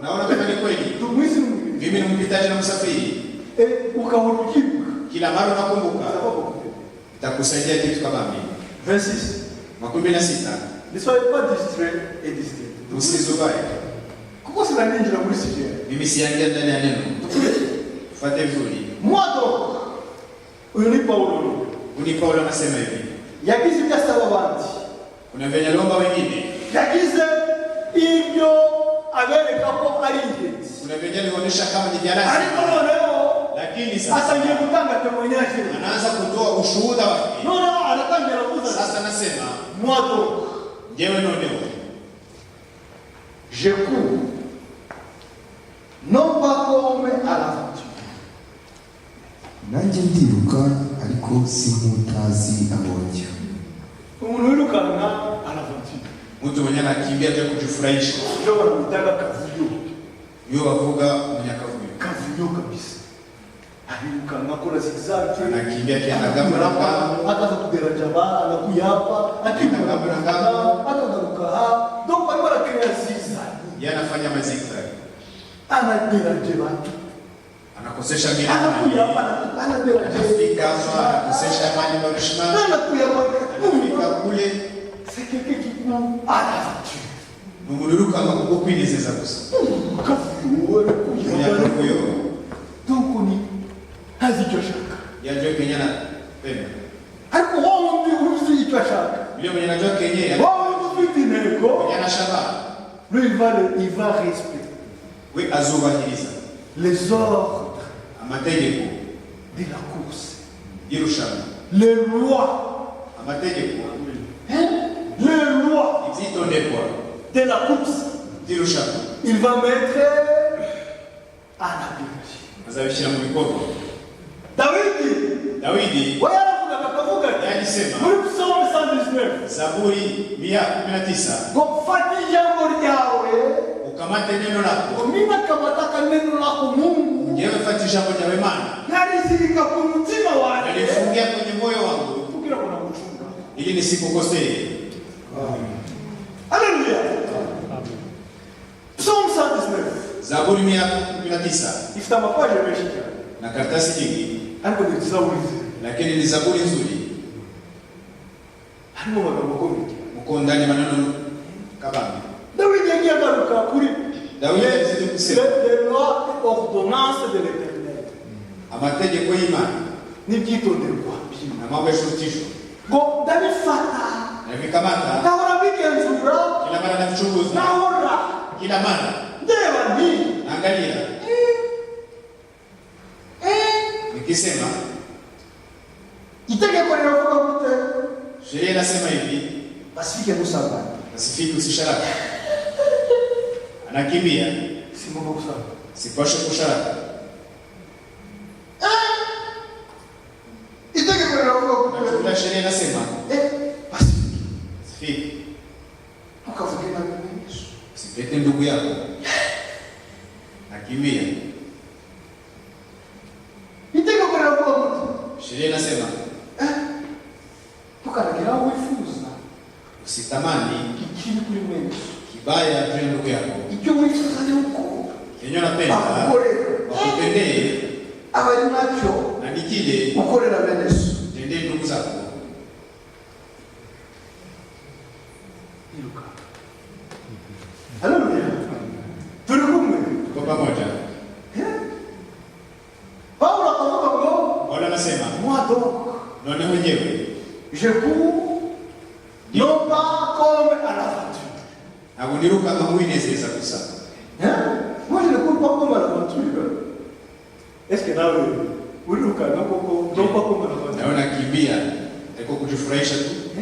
Speaker 2: Naona kama ni kweli.
Speaker 1: Tumwisi
Speaker 2: Mimi ni mpitaji na msafiri.
Speaker 1: Ukahurukiwa.
Speaker 2: Kila mara unakumbuka. Itakusaidia kitu kama mimi.
Speaker 1: 26.
Speaker 2: 16.
Speaker 1: Ne soyez pas distrait et distinct.
Speaker 2: Usizubae.
Speaker 1: Kuko sinaninjira muri sije.
Speaker 2: Mimi siangia ndani ya neno. Fuate vizuri.
Speaker 1: Mwado. Uyu ni Paulo.
Speaker 2: Uni Paulo anasema hivi.
Speaker 1: Yagize byasaba abandi.
Speaker 2: Kuna venye lomba wengine.
Speaker 1: Yagize ibyo abereka ko ari ingenzi.
Speaker 2: Kuna venye alionyesha kama ni jalasi.
Speaker 1: Ariko leo
Speaker 2: lakini sasa
Speaker 1: atangiye gutanga témoignage.
Speaker 2: Anaanza kutoa ushuhuda wake.
Speaker 1: No, anatangira kuza.
Speaker 2: Sasa anasema,
Speaker 1: Mwado.
Speaker 2: Jewe noneo.
Speaker 1: Je cours. Non pas comme à l'aventure.
Speaker 3: Nanjye ndiruka ariko simutazi abonye.
Speaker 1: Umuntu wirukana à l'aventure.
Speaker 2: Mtu mwenye anakimbia tu kujifurahisha.
Speaker 1: Ndio wanamtaka kavuyo.
Speaker 2: Yeye wavuga mwenye kavuyo.
Speaker 1: Kavuyo kabisa. Aliruka akora zigzag.
Speaker 2: Anakimbia kiana gamra
Speaker 1: akaza kuderaja ba anakuyapa akimura akagaruka ha donc bari barakira zigzag.
Speaker 2: Yeye anafanya mazigzag.
Speaker 1: Anaderaje watu.
Speaker 2: Anakosesha mimi.
Speaker 1: Anakuyapa anaderaje.
Speaker 2: Fika hapa anakosesha mali na heshima.
Speaker 1: Anakuyapa.
Speaker 2: Fika kule.
Speaker 1: C'est quelqu'un qui prend à l'aventure.
Speaker 2: Mumururuka amakuko kwinezeza gusa.
Speaker 1: Kavuyo
Speaker 2: Kavuyo.
Speaker 1: Donc on hazi choshaka.
Speaker 2: Yajua Kenya na penda.
Speaker 1: Ariko wao ndio uzi choshaka.
Speaker 2: Yule mwenye anajua Kenya.
Speaker 1: Wao ndio fitineko.
Speaker 2: Yana shaba.
Speaker 1: Lui il va respecter
Speaker 2: We azubahiriza
Speaker 1: les ordres
Speaker 2: amategeko
Speaker 1: de la course.
Speaker 2: y'irushanwa.
Speaker 1: Les lois.
Speaker 2: Amategeko.
Speaker 1: Les lois
Speaker 2: Izitondekwa
Speaker 1: de la course.
Speaker 2: y'irushanwa.
Speaker 1: Il va mettre en application.
Speaker 2: Azabishyira mu bikorwa. Dawidi
Speaker 1: Akavuga
Speaker 2: yalisema
Speaker 1: muri Psalm 119.
Speaker 2: Zaburi 119,
Speaker 1: Ngo fati jambo ryawe
Speaker 2: ukamate neno lako.
Speaker 1: umina kamataka neno lako Mungu.
Speaker 2: Ngewe fati jambo ryawe Mana.
Speaker 1: Narizirika ku mutima wanjye.
Speaker 2: Nalifungia kwenye moyo wangu
Speaker 1: Kugira kuna kuchunga.
Speaker 2: ili nisikukosee.
Speaker 1: Haleluya. Psalm 119.
Speaker 2: Zaburi 119
Speaker 1: Ifta mapaje yameshika.
Speaker 2: na karatasi nyingi,
Speaker 1: Ariko ni Zaburi.
Speaker 2: lakini ni zaburi nzuri.
Speaker 1: Harimo magambo komiki.
Speaker 2: Uko ndani maneno kabambe.
Speaker 1: Dawidi yagiye agaruka kuri
Speaker 2: Dawidi alizidi kusema
Speaker 1: les lois et ordonnances de l'Éternel.
Speaker 2: amategeko y'Imana
Speaker 1: N'ibyitonderwa.
Speaker 2: na mambo ya shurutisho.
Speaker 1: Ngo ndabifata.
Speaker 2: Na vikamata
Speaker 1: Nahora bigenzura.
Speaker 2: kila mara na kuchunguza.
Speaker 1: Nahora.
Speaker 2: Kila mara
Speaker 1: Ndeba nti.
Speaker 2: naangalia. Nikisema
Speaker 1: Itegeko linavuga gute?
Speaker 2: sheria inasema hivi,
Speaker 1: Basifike musabani.
Speaker 2: asifiki usisharaka. Anakimbia,
Speaker 1: Simama kusaba.
Speaker 2: sipashe kusharaka.
Speaker 1: Itegeko linavuga gute?
Speaker 2: Kuna sheria inasema
Speaker 1: Basifike.
Speaker 2: sifiki.
Speaker 1: Ukavuga na Yesu.
Speaker 2: Sipete ndugu yako. Nakimbia.
Speaker 1: Itegeko linavuga gute?
Speaker 2: Sheria inasema kibaya juu ya ndugu yako,
Speaker 1: icyo wifuza yuko
Speaker 2: yenye unapenda wakupendee,
Speaker 1: abari nacyo
Speaker 2: na ni kile
Speaker 1: ukorera bene so.
Speaker 2: tendee ndugu zako.
Speaker 1: Iruka. Haleluya. Turi kumwe.
Speaker 2: Kwa pamoja.
Speaker 1: Paulo akavuga ngo,
Speaker 2: Paulo anasema,
Speaker 1: moi donc,
Speaker 2: none mwenyewe
Speaker 1: je cours non pas comme à l'aventure.
Speaker 2: akuniruka kama mwinezeza gusa.
Speaker 1: Moi je ne cours pas comme à l'aventure. Est-ce que nawe uliruka non pas comme à l'aventure?
Speaker 2: Naona kimbia eko kujifurahisha tu.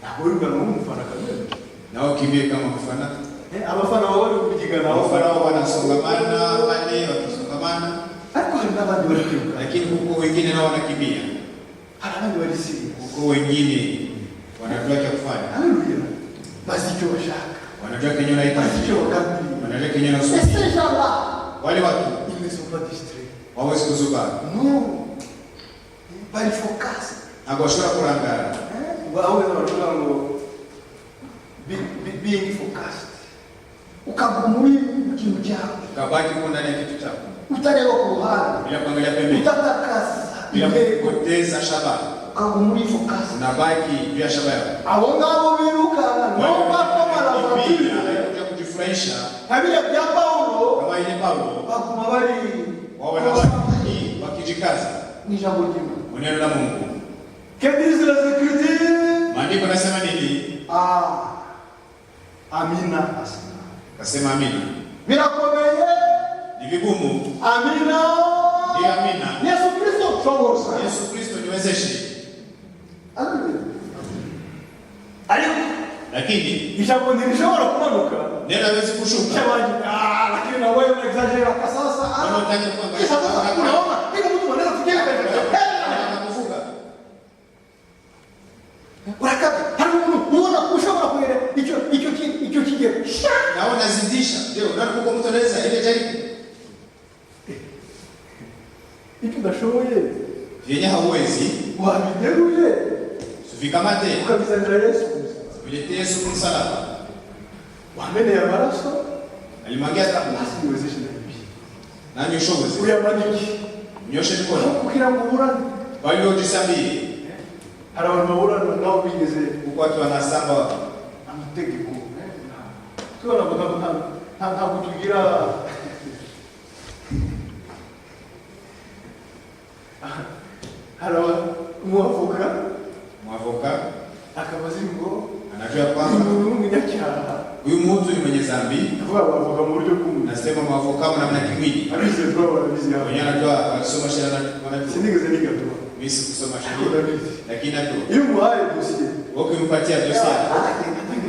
Speaker 1: Na uliruka no mfana kamwe.
Speaker 2: Nao kimbie kama kufana.
Speaker 1: Abafana wao kupigana
Speaker 2: Nao fara wanasongamana, wale wakisongamana.
Speaker 1: Ariko hari n'abandi bari kwiruka.
Speaker 2: Lakini huko wengine nao wanakimbia.
Speaker 1: Hari abandi bari serious.
Speaker 2: Huko wengine wanajua cha kufanya.
Speaker 1: Haleluya. Basi icyo bashaka.
Speaker 2: Wanajua kenye unahitaji.
Speaker 1: Icyo wakabiri.
Speaker 2: Wanajua kenye unasubiri.
Speaker 1: Ces gens-là,
Speaker 2: Wale watu
Speaker 1: ils ne sont pas distraits.
Speaker 2: hawezi kuzuba.
Speaker 1: Non. Bari focus.
Speaker 2: Agoshora kurangara.
Speaker 1: Wawe wanavuga ngo being focused. Ukagumuri ikintu cyawe.
Speaker 2: Kabaki kwa ndani ya kitu chako.
Speaker 1: Utareba ku ruhande.
Speaker 2: Bila kuangalia pembeni.
Speaker 1: Utatakaza.
Speaker 2: Bila kupoteza shabaha.
Speaker 1: Ukagumuri focus.
Speaker 2: Unabaki juu ya shabaha yako.
Speaker 1: Abo ngabo biruka naomba kama la fatiri.
Speaker 2: Anakuja kujifurahisha.
Speaker 1: Kabila bya Paulo
Speaker 2: Kama ile Paulo.
Speaker 1: bakuma bari
Speaker 2: Wawe na baki wakijikaza.
Speaker 1: ni jambo jema.
Speaker 2: Neno la Mungu.
Speaker 1: Que disent les Écritures?
Speaker 2: Maandiko nasema nini?
Speaker 1: Amina asema.
Speaker 2: Kasema amina.
Speaker 1: Birakomeye.
Speaker 2: Ni vigumu.
Speaker 1: Amina.
Speaker 2: Ndio amina.
Speaker 1: Yesu Kristo chongoza.
Speaker 2: Yesu Kristo niwezeshe.
Speaker 1: Haleluya. Ariko
Speaker 2: Lakini
Speaker 1: ijambo nilishobora kumanuka.
Speaker 2: neno hawezi kushuka.
Speaker 1: Shabaji. Lakini na wewe unaexagera kwa sasa.
Speaker 2: Unataka kuangalia
Speaker 1: Sasa unaona niko mtu anaweza kufikiria
Speaker 2: kufuga.
Speaker 1: urakata. Unaona ushobora kuelewa icyo kigero.
Speaker 2: Naona zidisha. Ndio, ndio kuko mtu anaweza ile jaribu.
Speaker 1: Icyo udashoboye.
Speaker 2: Yenye hauwezi.
Speaker 1: Wabideruye.
Speaker 2: Tuvikamate.
Speaker 1: Ukabizanira Yesu.
Speaker 2: Vilete Yesu kumsalaba.
Speaker 1: Wameneye amaraso.
Speaker 2: Alimwagia damu.
Speaker 1: Basi niwezeshe na hivi.
Speaker 2: Na nyoshobozi.
Speaker 1: Uyamaniki.
Speaker 2: Nyoshe mikono.
Speaker 1: Kugira ngo uburane.
Speaker 2: Bali ujisambie.
Speaker 1: Hari abantu baburana nabo bigeze
Speaker 2: Huko watu wanasamba
Speaker 1: amategeko. Tubona nta kutugira hari
Speaker 2: mwavoka
Speaker 1: akabazi ngo
Speaker 2: anajua kwamba
Speaker 1: umuntu w'umunyacyaha
Speaker 2: huyu mtu ni mwenye dhambi.
Speaker 1: kuvuga bavuga mu buryo bw'umuntu.
Speaker 2: Nasema mwavoka namna kimwili.
Speaker 1: Abize bro barabizi hapo.
Speaker 2: Wenyewe anajua alisoma sheria na wanajua.
Speaker 1: Sinigeze nigatuma.
Speaker 2: Mimi sikusoma sheria. Lakini ndio.
Speaker 1: Iyo muhaye dossier.
Speaker 2: Ukimpatia dossier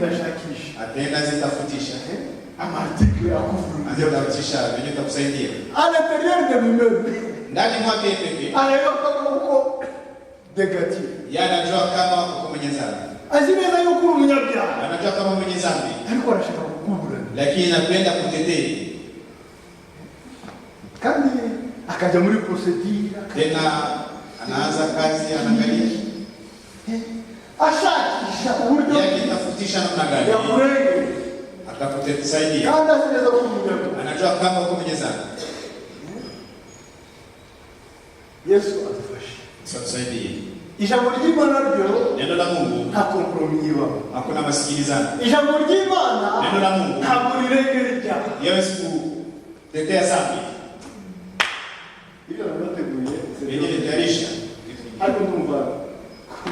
Speaker 1: Nashakisha.
Speaker 2: atenda zitafutisha.
Speaker 1: Ama article akufuru.
Speaker 2: Azitafutisha venye itakusaidia.
Speaker 1: À l'intérieur de lui-même.
Speaker 2: Ndani mwake pekee.
Speaker 1: Anaelewa kama uko negative.
Speaker 2: Yeye anajua kama uko mwenye dhambi.
Speaker 1: Azimeza yuko umunyabyaha.
Speaker 2: Anajua kama mwenye dhambi.
Speaker 1: Alikuwa anashaka kukubura.
Speaker 2: Lakini anapenda kutetea.
Speaker 1: Kandi akaja muri procedure.
Speaker 2: Tena anaanza kazi anaangalia.
Speaker 1: Ashakisha uburyo
Speaker 2: Yeye atafutisha namna gani?
Speaker 1: ya kurenge.
Speaker 2: Atakutetea.
Speaker 1: Kandi azineza kumunyabyaha.
Speaker 2: Anajua kama uko mwenye dhambi.
Speaker 1: Yesu atufashe.
Speaker 2: Tusaidie.
Speaker 1: Ijambo ry'Imana ryo
Speaker 2: Neno la Mungu
Speaker 1: nta kompromis ibaho.
Speaker 2: hakuna masikilizano.
Speaker 1: Ijambo ry'Imana
Speaker 2: Neno la Mungu
Speaker 1: ntabwo rirengera ibyaha.
Speaker 2: yawezi kutetea dhambi.
Speaker 1: Ibyo nabateguye
Speaker 2: Yenye litayarisha
Speaker 1: ariko ndumva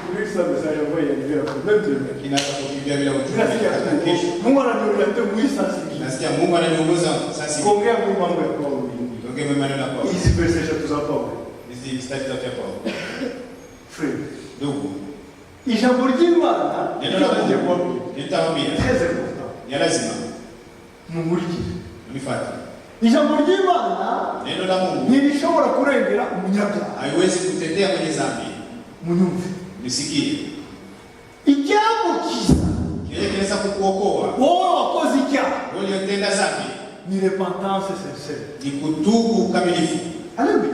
Speaker 1: kuri service yabaye ya problem.
Speaker 2: kinaweza kukimbia bila
Speaker 1: Nasikia
Speaker 2: uchunguzi. Kesho
Speaker 1: Mungu ananiambia sasa
Speaker 2: nasikia Mungu ananiongoza sasa.
Speaker 1: kuongea kwa mambo ya Paulo.
Speaker 2: Tuongee maneno ya Paulo.
Speaker 1: Hizi verse za Paulo.
Speaker 2: Hizi mstari za Paulo.
Speaker 1: Friend.
Speaker 2: Ndugu,
Speaker 1: Ijambo ry'Imana
Speaker 2: neno la Mungu nitawaambia
Speaker 1: très important.
Speaker 2: ya lazima
Speaker 1: Mumurikire.
Speaker 2: unifuate.
Speaker 1: Ijambo ry'Imana
Speaker 2: Neno la Mungu
Speaker 1: ntirishobora kurengera umunyabyaha.
Speaker 2: haiwezi kutetea mwenye dhambi.
Speaker 1: Munyumve.
Speaker 2: Nisikie.
Speaker 1: Icyamukiza
Speaker 2: Kile kinaweza kukuokoa
Speaker 1: wowe wakoze icyaha
Speaker 2: wewe uliyotenda dhambi
Speaker 1: ni repentance sincere.
Speaker 2: ni kutubu kamilifu.
Speaker 1: Haleluya.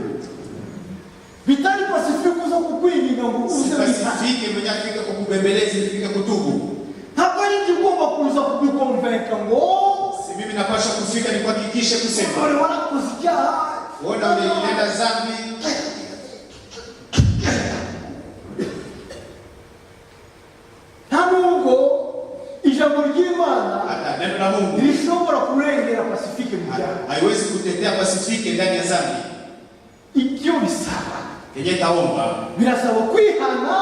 Speaker 1: Vitali pacifique uza kukwinginga ngo uze bitali.
Speaker 2: Usifike mwenye afika kukubembeleza ifike kutubu.
Speaker 1: Ntabwo ari igomba kuza
Speaker 2: kufika ni kuhakikisha kusema
Speaker 1: wale wanakusikia
Speaker 2: ona unaenda zambi
Speaker 1: ntabwo ijambo ry'Imana
Speaker 2: hata neno la Mungu
Speaker 1: lishobora kurengera Pasifike mu byaha.
Speaker 2: haiwezi kutetea Pasifike ndani ya zambi.
Speaker 1: Icyo bisaba
Speaker 2: Yenye taomba
Speaker 1: birasaba kwihana,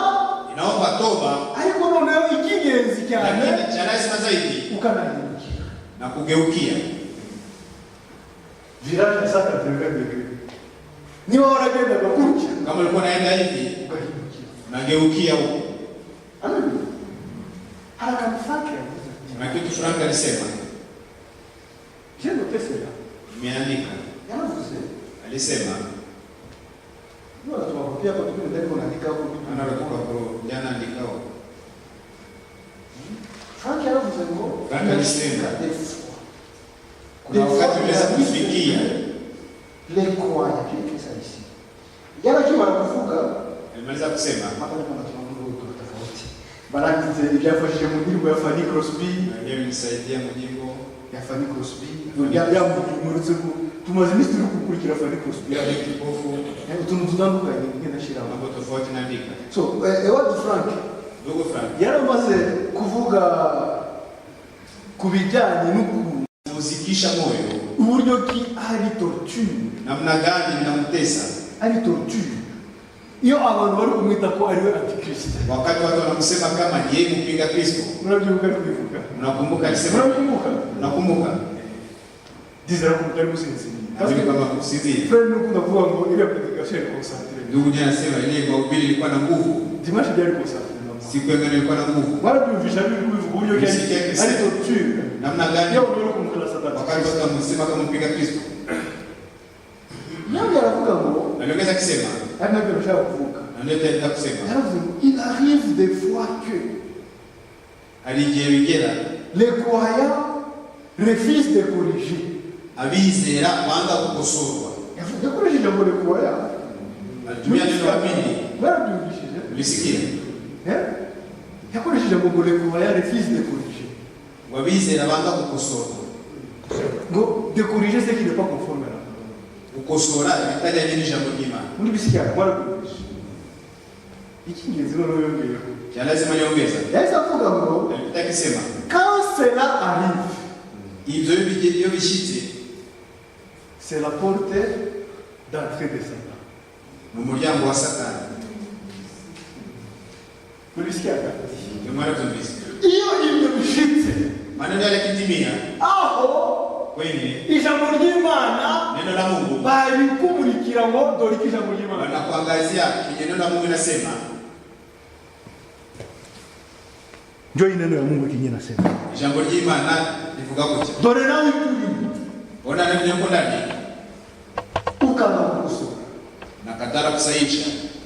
Speaker 2: inaomba toba,
Speaker 1: ariko noneho ikigenzi cyane
Speaker 2: lakini cha lazima zaidi
Speaker 1: ukanahindukira
Speaker 2: na kugeukia.
Speaker 1: Virage sasa tunakwenda niba waragendaga gutya
Speaker 2: Kama ulikuwa unaenda hivi unageukia huko.
Speaker 1: Amen. Harakamfake
Speaker 2: Na kitu fulani alisema,
Speaker 1: jeno tesera
Speaker 2: nimeandika.
Speaker 1: yanavuze
Speaker 2: Alisema
Speaker 1: ndio tunapokea kwa kitu ndio tunaandika hapo
Speaker 2: ana rotuka kwa jana andikao.
Speaker 1: Frank yanavuze ngo
Speaker 2: Frank alisema kuna wakati unaweza kufikia
Speaker 1: le croix ya kile kisa ici. Yana kiwa kuvuga
Speaker 2: alimaliza kusema
Speaker 1: hapa ni kama tunamungu tofauti. Barangize ibyafashije mu ndirimbo ya Fanny Crosby,
Speaker 2: yeye nisaidia mjimbo
Speaker 1: ya Fanny Crosby. Ya murutse tumaze iminsi turi gukurikira Fanny Crosby.
Speaker 2: ya kipofu
Speaker 1: Utuntu tutandukanye ngenda shira
Speaker 2: mambo tofauti naandika.
Speaker 1: so Edward Frank
Speaker 2: Ndugu Frank
Speaker 1: yaramaze kuvuga kubijyanye
Speaker 2: muzikisha moyo
Speaker 1: uburyo ki ari torture,
Speaker 2: namna gani inamtesa
Speaker 1: ari torture iyo abantu bari kumwita ko ari we antikrist.
Speaker 2: wakati watu wanamsema kama yeye mpinga Kristo.
Speaker 1: Murabyuka kubivuga,
Speaker 2: Unakumbuka alisema, unakumbuka
Speaker 1: dizera ko mutari musinzira
Speaker 2: Kasi kama kusinzira.
Speaker 1: friend nuko ndavuga ngo ile application concentrate
Speaker 2: Ndugu jana anasema ile mahubiri ilikuwa na nguvu.
Speaker 1: dimanche byari concentrate
Speaker 2: Siku ya ngani ilikuwa na nguvu.
Speaker 1: barabyumvisha biri kubivuga uburyo ki ari torture
Speaker 2: Namna gani
Speaker 1: iyo uri kumukirasa data
Speaker 2: wakati watu wanamsema kama mpinga Kristo.
Speaker 1: nabyo aravuga ngo
Speaker 2: Aliongeza kusema
Speaker 1: ari nabyo bashaka kuvuga
Speaker 2: na ndio tenda kusema
Speaker 1: yaravuze ngo il arrive des fois que
Speaker 2: alijewigera
Speaker 1: les croyants refusent de corriger.
Speaker 2: abizera banga kukosorwa.
Speaker 1: Yakoresheje ijambo le croyant.
Speaker 2: Alitumia neno la pili.
Speaker 1: Barabyumvishije
Speaker 2: Ulisikia?
Speaker 1: yakoresheje ijambo le croyant refusent de corriger.
Speaker 2: Wabizera banga kukosorwa.
Speaker 1: Ngo de corriger ce qui n'est pas conforme à la parole.
Speaker 2: Kukosora bitaja nini jambo ry'Imana.
Speaker 1: Muri bisikia barabyumvishije. Ikingenzi no yongeyeho.
Speaker 2: Ya lazima niongeza.
Speaker 1: Yahise avuga ngo
Speaker 2: Nilitaka kusema
Speaker 1: quand cela arrive,
Speaker 2: ibyo bigiye bishitse
Speaker 1: c'est la porte d'entrée de Satan.
Speaker 2: mu muryango wa Satani.
Speaker 1: Muri bisikia
Speaker 2: Ndio maana tunabisi.
Speaker 1: iyo ibyo bishitse
Speaker 2: Maneno yale kitimia
Speaker 1: aho
Speaker 2: kwenye
Speaker 1: ijambo ry'Imana
Speaker 2: neno la Mungu
Speaker 1: bari kumurikira ngo dore iki ijambo ry'Imana
Speaker 2: wanakuangazia kwenye neno la Mungu inasema.
Speaker 1: ndio neno ya Mungu kinyi nasema
Speaker 2: Jambo ry'Imana livuga gutya.
Speaker 1: dore nawe turi
Speaker 2: Ona na neno ndani
Speaker 1: ukanga kusoma
Speaker 2: na katara kusaisha.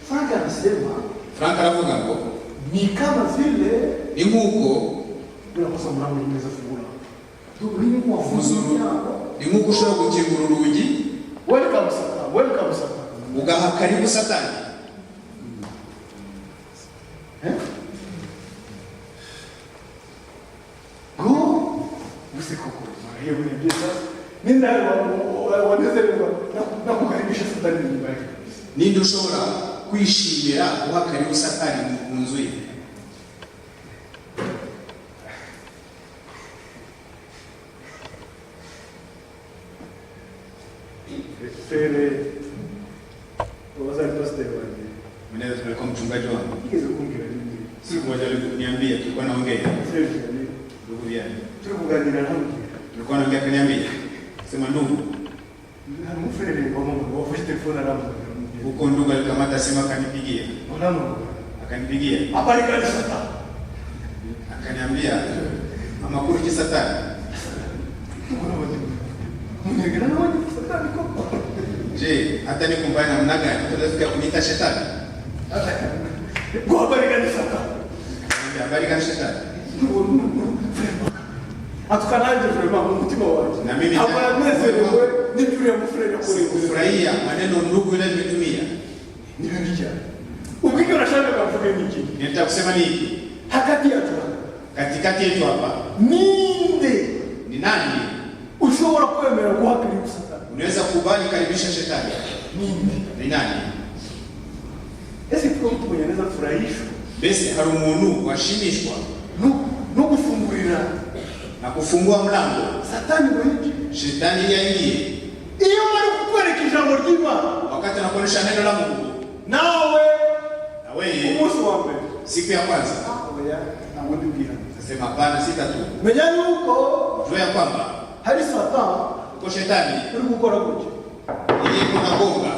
Speaker 1: Frank anasema
Speaker 2: Frank aravuga ngo
Speaker 1: ni kama vile
Speaker 2: ni nkuko
Speaker 1: unakosa mlango unaweza fungula ndio ni kwa
Speaker 2: fuzuru ni nkuko ushobora gukingura urugi
Speaker 1: welcome Satan
Speaker 2: ugaha karibu Satani.
Speaker 1: go usikoko hiyo ni pesa nenda wanezelewa na kukaribisha Satani nyumbani.
Speaker 2: Ninde ushobora kwishimira uha karibu Satani mu nzu ye?
Speaker 1: Fere wazali pastor wanje
Speaker 2: Mwenyewe tulikuwa mchungaji wangu.
Speaker 1: kizo kungira nini
Speaker 2: Siku moja aliniambia tulikuwa naongea
Speaker 1: fere
Speaker 2: ndugu yangu.
Speaker 1: tukuganira hamwe
Speaker 2: Tulikuwa naongea kaniambia sema ndugu
Speaker 1: nta mufere ngo mama wafashe telefone aramuka
Speaker 2: huko ndugu alikamata simu akanipigia.
Speaker 1: mwanangu
Speaker 2: Akanipigia.
Speaker 1: habari gani sasa
Speaker 2: Akaniambia amakuru ki Satani.
Speaker 1: mwenyewe na wani Satani kwa
Speaker 2: Je, hata nikumbana namna gani tunaweza kuniita shetani?
Speaker 1: kwa habari gani sasa
Speaker 2: Akaniambia habari gani shetani?
Speaker 1: atukanaje vraiment umutima waje
Speaker 2: Na mimi
Speaker 1: abanezerewe n'ijuru ya mufrere kuri
Speaker 2: kufurahia maneno ndugu yule nimetumia.
Speaker 1: nibyo ubwike urashaka kuvuga niki
Speaker 2: Nitaka kusema nini?
Speaker 1: hagati ya tu
Speaker 2: Katikati yetu hapa
Speaker 1: ninde
Speaker 2: ni nani
Speaker 1: ushobora ushobora kwemera guhagarika Satani?
Speaker 2: Unaweza kubali karibisha shetani? Ni nani?
Speaker 1: Ese kwa mtu mwenye anaweza kufurahishwa
Speaker 2: Basi hari umuntu washimishwa
Speaker 1: no kufungurira
Speaker 2: na kufungua mlango
Speaker 1: Satani wengi
Speaker 2: shetani yaingie.
Speaker 1: Iyo bari kukwereka ijambo ry'Imana,
Speaker 2: Wakati anakuonesha neno la Mungu,
Speaker 1: nawe
Speaker 2: na wewe
Speaker 1: umunsi wa mbere
Speaker 2: siku ya kwanza
Speaker 1: oya ntabwo ndibwira
Speaker 2: sema hapana, sitatu.
Speaker 1: menya yuko
Speaker 2: Jua ya kwamba
Speaker 1: hari Satani
Speaker 2: uko shetani
Speaker 1: uri gukora gutya.
Speaker 2: yeye kunagonga.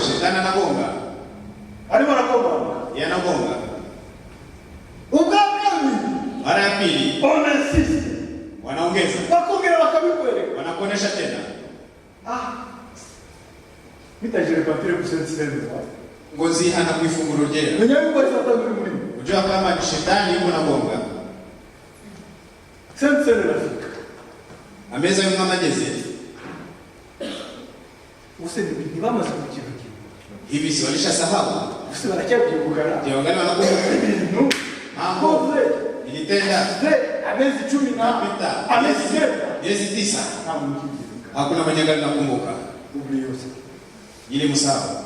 Speaker 2: Shetani anagonga,
Speaker 1: Arimo arakomba
Speaker 2: yeye anagonga.
Speaker 1: ubwa kabiri
Speaker 2: Mara ya pili
Speaker 1: onasisi
Speaker 2: wanaongeza,
Speaker 1: bakongera bakabikwereka
Speaker 2: wanakuonesha tena.
Speaker 1: bitajire patire kusensibiliza
Speaker 2: Ngozi hana kuifunguro jela.
Speaker 1: menya yuko ari Satani uri muri
Speaker 2: Unajua kama ni shetani yuko nagonga.
Speaker 1: sensibiliza
Speaker 2: Ameza yumama jeze.
Speaker 1: useni ntibamaze kukintu kimwe
Speaker 2: Hivi si walisha sahau?
Speaker 1: use baracyabyibuka
Speaker 2: Je, wangali wanakumbuka
Speaker 1: ibintu
Speaker 2: mambo
Speaker 1: akoze
Speaker 2: ilitenda
Speaker 1: amezi 10 na
Speaker 2: pita
Speaker 1: amezi 9
Speaker 2: miezi 9.
Speaker 1: ntabwo mkikibuka
Speaker 2: Hakuna mwenye angali nakumbuka.
Speaker 1: uburi yose
Speaker 2: Ili msahau.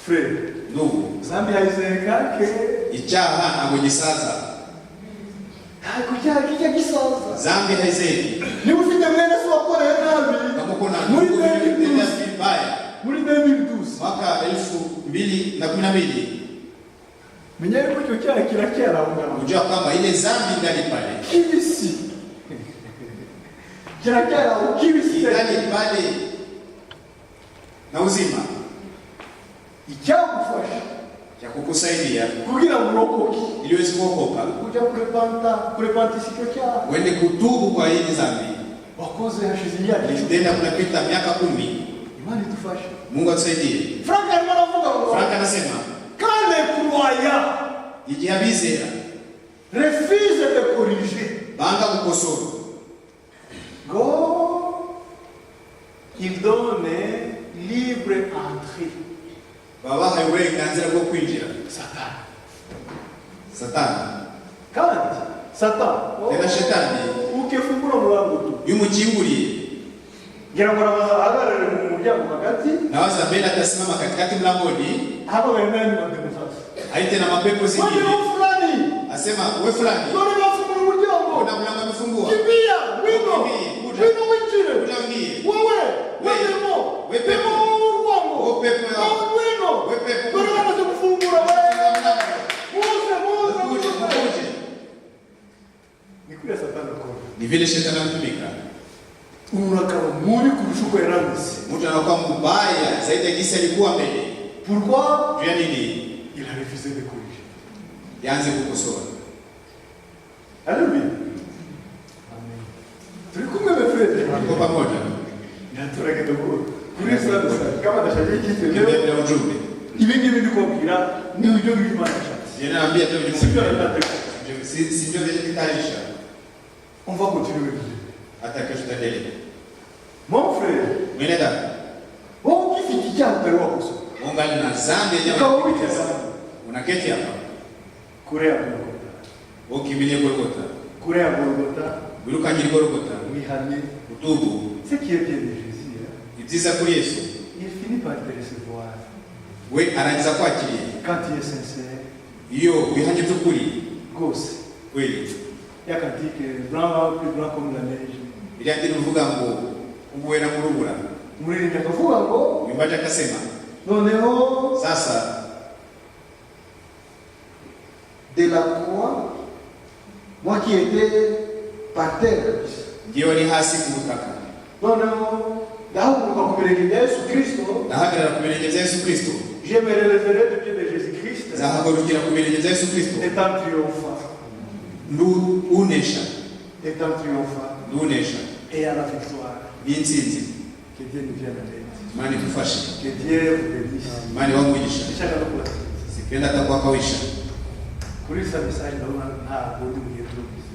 Speaker 1: frere
Speaker 2: Ndugu,
Speaker 1: zambi haizekake
Speaker 2: ichaha agojisaza.
Speaker 1: kujya kijya gisoza
Speaker 2: Zambi haizeki.
Speaker 1: niba ufite mwene se wakoreye nabi
Speaker 2: Kama kuna
Speaker 1: muri
Speaker 2: ndugu yulitenda vibaya
Speaker 1: muri 2012
Speaker 2: mwaka 2012,
Speaker 1: menya yuko icyo cyaha kiracyari aho ngaho
Speaker 2: unajua kama ile zambi ngali pale.
Speaker 1: kibisi kiracyari aho kibisi
Speaker 2: Ngali pale na uzima
Speaker 1: icyagufasha
Speaker 2: ya kukusaidia
Speaker 1: kugira ngo urokoke
Speaker 2: ili uweze kuokoka.
Speaker 1: kujya kurepanta icyo cyaha
Speaker 2: Uende kutubu kwa hili zambi.
Speaker 1: wakoze hashize imyaka 10
Speaker 2: Ilitenda kunapita miaka 10.
Speaker 1: Imana idufashe.
Speaker 2: Mungu atusaidie.
Speaker 1: Frank arimo aravuga ngo
Speaker 2: Frank anasema
Speaker 1: kale croyant
Speaker 2: ijiabizera
Speaker 1: refuse de corriger
Speaker 2: banga kukosora
Speaker 1: go il donne libre entrée
Speaker 2: baba hayo uburenganzira bwo kwinjira Satani.
Speaker 1: kandi Satan
Speaker 2: Tena shetani
Speaker 1: ukifungura mlango tu
Speaker 2: yumukinguriye
Speaker 1: ngira ngo ahagarare mu muryango hagati
Speaker 2: nawaza mbele atasimama katikati mlangoni,
Speaker 1: hapa wendani na demosasi
Speaker 2: aite na mapepo zingine
Speaker 1: wale fulani
Speaker 2: asema we fulani
Speaker 1: wale wafungura muryango
Speaker 2: kuna mlango amefungua,
Speaker 1: kimbia wino
Speaker 2: Kuja.
Speaker 1: wino winjire
Speaker 2: utangie
Speaker 1: wewe
Speaker 2: Wewe.
Speaker 1: demo
Speaker 2: We pepo.
Speaker 1: demo urwango
Speaker 2: o pepo ya
Speaker 1: wino
Speaker 2: we pepo
Speaker 1: wale wanaanza kufungura
Speaker 2: Ukuje, ukuje.
Speaker 1: ni kule Satani kwa
Speaker 2: Ni vile shetani anatumika.
Speaker 1: unakaba muri kurushuko yarangize
Speaker 2: Mtu anakuwa mbaya zaidi ya jinsi alikuwa mbele.
Speaker 1: pourquoi
Speaker 2: Jua nini?
Speaker 1: il a refusé de corriger
Speaker 2: Yaanze kukosoa.
Speaker 1: alléluia amen turi kumwe mes frères
Speaker 2: Tuko pamoja.
Speaker 1: naturage dogo kuri sana kama dashaje kitu
Speaker 2: Ndio
Speaker 1: leo
Speaker 2: bila ujumbe.
Speaker 1: ibi ngibi ndikubwira ni ujyo bw'Imana cyane
Speaker 2: Ninaambia tu
Speaker 1: sivyo
Speaker 2: Mungu.
Speaker 1: nataka
Speaker 2: Si ndio vile kitaisha.
Speaker 1: on va continuer
Speaker 2: Hata kesho tutaendelea.
Speaker 1: mon frère
Speaker 2: Mwenye dada.
Speaker 1: wewe ukifiki cyane utari wakoso
Speaker 2: Mungu ali na zambi ya
Speaker 1: ukaba
Speaker 2: jamaa.
Speaker 1: witeza
Speaker 2: Unaketi hapa.
Speaker 1: kurea Golgotha
Speaker 2: Ukimbilie Golgotha.
Speaker 1: kurea Golgotha
Speaker 2: Wiruka njiri Golgotha.
Speaker 1: wihanye
Speaker 2: Utubu.
Speaker 1: ce qui est bien de Jésus
Speaker 2: Ibyiza kuri Yesu.
Speaker 1: il finit par te recevoir
Speaker 2: We arangiza kwakiriye.
Speaker 1: quand tu es sincère
Speaker 2: Iyo wihanye by'ukuri.
Speaker 1: gose
Speaker 2: Kweli.
Speaker 1: yakatike blanc plus blanc comme la neige
Speaker 2: Ila ndiri uvuga ngo ubuwera mu rubura.
Speaker 1: muririnda akavuga ngo
Speaker 2: Mwimbaji akasema
Speaker 1: noneho
Speaker 2: sasa
Speaker 1: de la croix moi qui étais par terre
Speaker 2: ngiye wari hasi ku butaka.
Speaker 1: noneho ndahaguruka ku birenge bya Yesu Kristo
Speaker 2: Ndahagarara ku birenge bya Yesu Kristo.
Speaker 1: je me relèverai de pied de Jésus Christ
Speaker 2: Nzahagurukira ku birenge bya Yesu Kristo.
Speaker 1: étant triomphant
Speaker 2: Ndunesha.
Speaker 1: étant triomphant
Speaker 2: Ndunesha.
Speaker 1: et à la victoire
Speaker 2: N'intsinzi.
Speaker 1: que Dieu nous vienne en aide
Speaker 2: Imana idufashe.
Speaker 1: que Dieu vous bénisse
Speaker 2: Imana iwamugisha.
Speaker 1: ndashaka no kubaza
Speaker 2: Sipenda atakwakawisha.
Speaker 1: kuri sa message ndabona ntabwo ndi mugiye turubize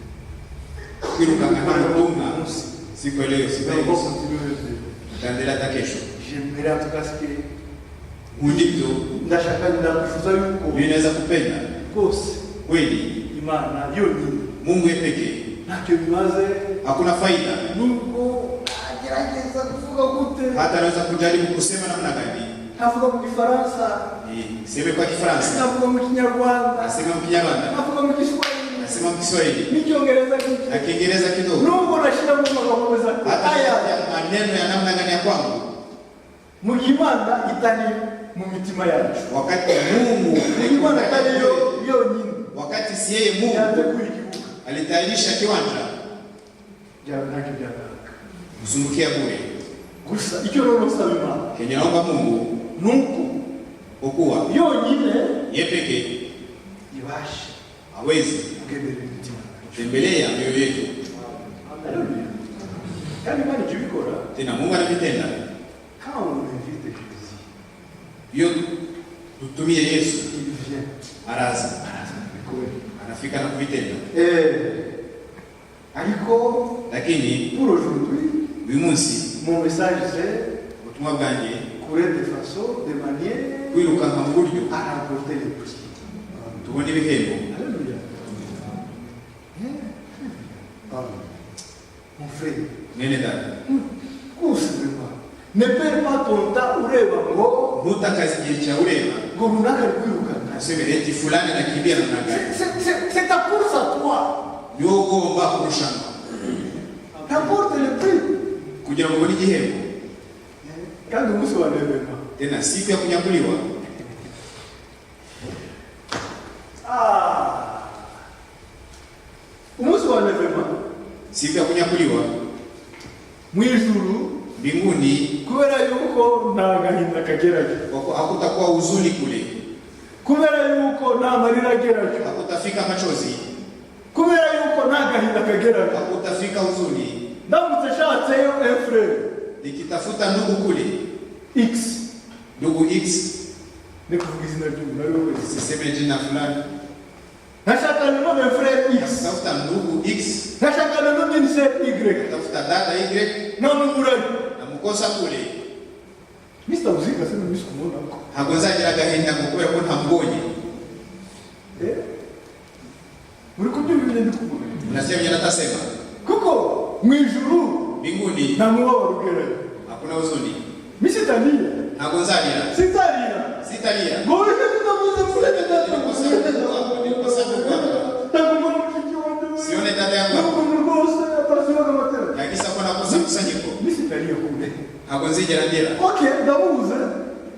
Speaker 2: Kwirukanka nta mutumwa. Siku ya leo, siku ya
Speaker 1: donc on
Speaker 2: Yesu.
Speaker 1: continue
Speaker 2: Tutaendelea hata kesho.
Speaker 1: j'aimerais en tout cas ce que
Speaker 2: Ndivyo
Speaker 1: ndashaka ndakufuza yuko
Speaker 2: mimi naweza kupenda
Speaker 1: rwose
Speaker 2: kweli
Speaker 1: Imana yonyine
Speaker 2: Mungu yeye pekee hakuna faida.
Speaker 1: Nubwo agerageza kuvuga gute,
Speaker 2: Hata anaweza kujaribu kusema namna gani.
Speaker 1: avuga mu Gifaransa,
Speaker 2: Sema kwa Kifaransa,
Speaker 1: avuga mu Kinyarwanda,
Speaker 2: asema mu Kinyarwanda,
Speaker 1: avuga mu Kiswahili,
Speaker 2: asema mu Kiswahili,
Speaker 1: n'Icyongereza kidogo,
Speaker 2: na Kiingereza kidogo.
Speaker 1: nubwo nashira mu magambo za aya
Speaker 2: maneno ya namna gani ya kwangu,
Speaker 1: mu Imana itani mu mitima yacu.
Speaker 2: wakati Mungu
Speaker 1: Imana itani yonyine,
Speaker 2: wakati si yeye
Speaker 1: yaje
Speaker 2: Mungu
Speaker 1: kuikibuka
Speaker 2: alitayarisha kiwanja
Speaker 1: ntacyo byagaruka
Speaker 2: kusumbukia bure.
Speaker 1: gusa icyo rero nsaba Imana
Speaker 2: Kenye naomba Mungu
Speaker 1: nuko
Speaker 2: ukuwa
Speaker 1: yonyine
Speaker 2: yeye pekee
Speaker 1: ibashe
Speaker 2: hawezi
Speaker 1: kugenderera imitima
Speaker 2: kutembelea mioyo yetu.
Speaker 1: Haleluya. Kandi Imana icyo ibikora
Speaker 2: Tena Mungu anavitenda
Speaker 1: kama unavite Kristo
Speaker 2: hiyo, tutumie Yesu
Speaker 1: ibivye
Speaker 2: araza
Speaker 1: bikore
Speaker 2: anafika na kuvitenda.
Speaker 1: ariko
Speaker 2: Lakini
Speaker 1: pour aujourd'hui
Speaker 2: uyu munsi
Speaker 1: mon message c'est
Speaker 2: ubutumwa bwanjye
Speaker 1: courir de façon de manière
Speaker 2: kwirukanka mu buryo
Speaker 1: à remporter les prix.
Speaker 2: tubona ibihembo.
Speaker 1: Alléluia. Mon frère,
Speaker 2: Mwene dada,
Speaker 1: vraiment. Ne perds pas ton temps ureba ngo
Speaker 2: ntutakaze igihe cyawe ureba
Speaker 1: ngo runaka rwirukana.
Speaker 2: aseme eti fulani anakimbia namna gani.
Speaker 1: C'est ta course à toi.
Speaker 2: Niwo ugomba kurushanwa
Speaker 1: T'apporte le prix.
Speaker 2: kugira ngo ubone igihembo.
Speaker 1: Kandi umunsi wa levema.
Speaker 2: Tena siku ya kunyakuliwa,
Speaker 1: Umunsi wa levema
Speaker 2: siku ya kunyakuliwa
Speaker 1: mu ijuru
Speaker 2: mbinguni,
Speaker 1: kubera yuko nta gahinda kagerayo,
Speaker 2: hakutakuwa huzuni kule,
Speaker 1: kubera yuko nta marira agerayo,
Speaker 2: hakutafika machozi,
Speaker 1: kubera yuko nta gahinda kagerayo.
Speaker 2: hakutafika huzuni.
Speaker 1: Ndamutse nshatseyo frere
Speaker 2: Nikitafuta ndugu kule,
Speaker 1: X,
Speaker 2: ndugu X,
Speaker 1: ni kuvuga izina ry'umuntu ari we wese,
Speaker 2: siseme jina fulani,
Speaker 1: ntashakana none frere X,
Speaker 2: tafuta ndugu X,
Speaker 1: ntashakana none nse Y,
Speaker 2: tafuta dada Y
Speaker 1: none umurayo
Speaker 2: na mkosa kule,
Speaker 1: Mr. Uzika sema misi kumona ko
Speaker 2: hakuzagira agahinda kubera ko ntamubonye.
Speaker 1: muri kubyumva ibintu ndi kuvuga,
Speaker 2: Unasema jana tasema
Speaker 1: kuko mu ijuru
Speaker 2: mbinguni
Speaker 1: nta mubabaro ugerayo.
Speaker 2: hakuna huzuni,
Speaker 1: Misi taniya
Speaker 2: hakuzalira,
Speaker 1: sitarira
Speaker 2: sitalia.
Speaker 1: ngo uje kudamuza mureke data tagomba mushiki wanjye
Speaker 2: Sione dada yangu hapo,
Speaker 1: umuntu rwose atasibaga amatara.
Speaker 2: yakisa kwa nakosa kusanyiko,
Speaker 1: Misi taniya kule.
Speaker 2: hakunzijera ndera.
Speaker 1: Ok, ndamuze.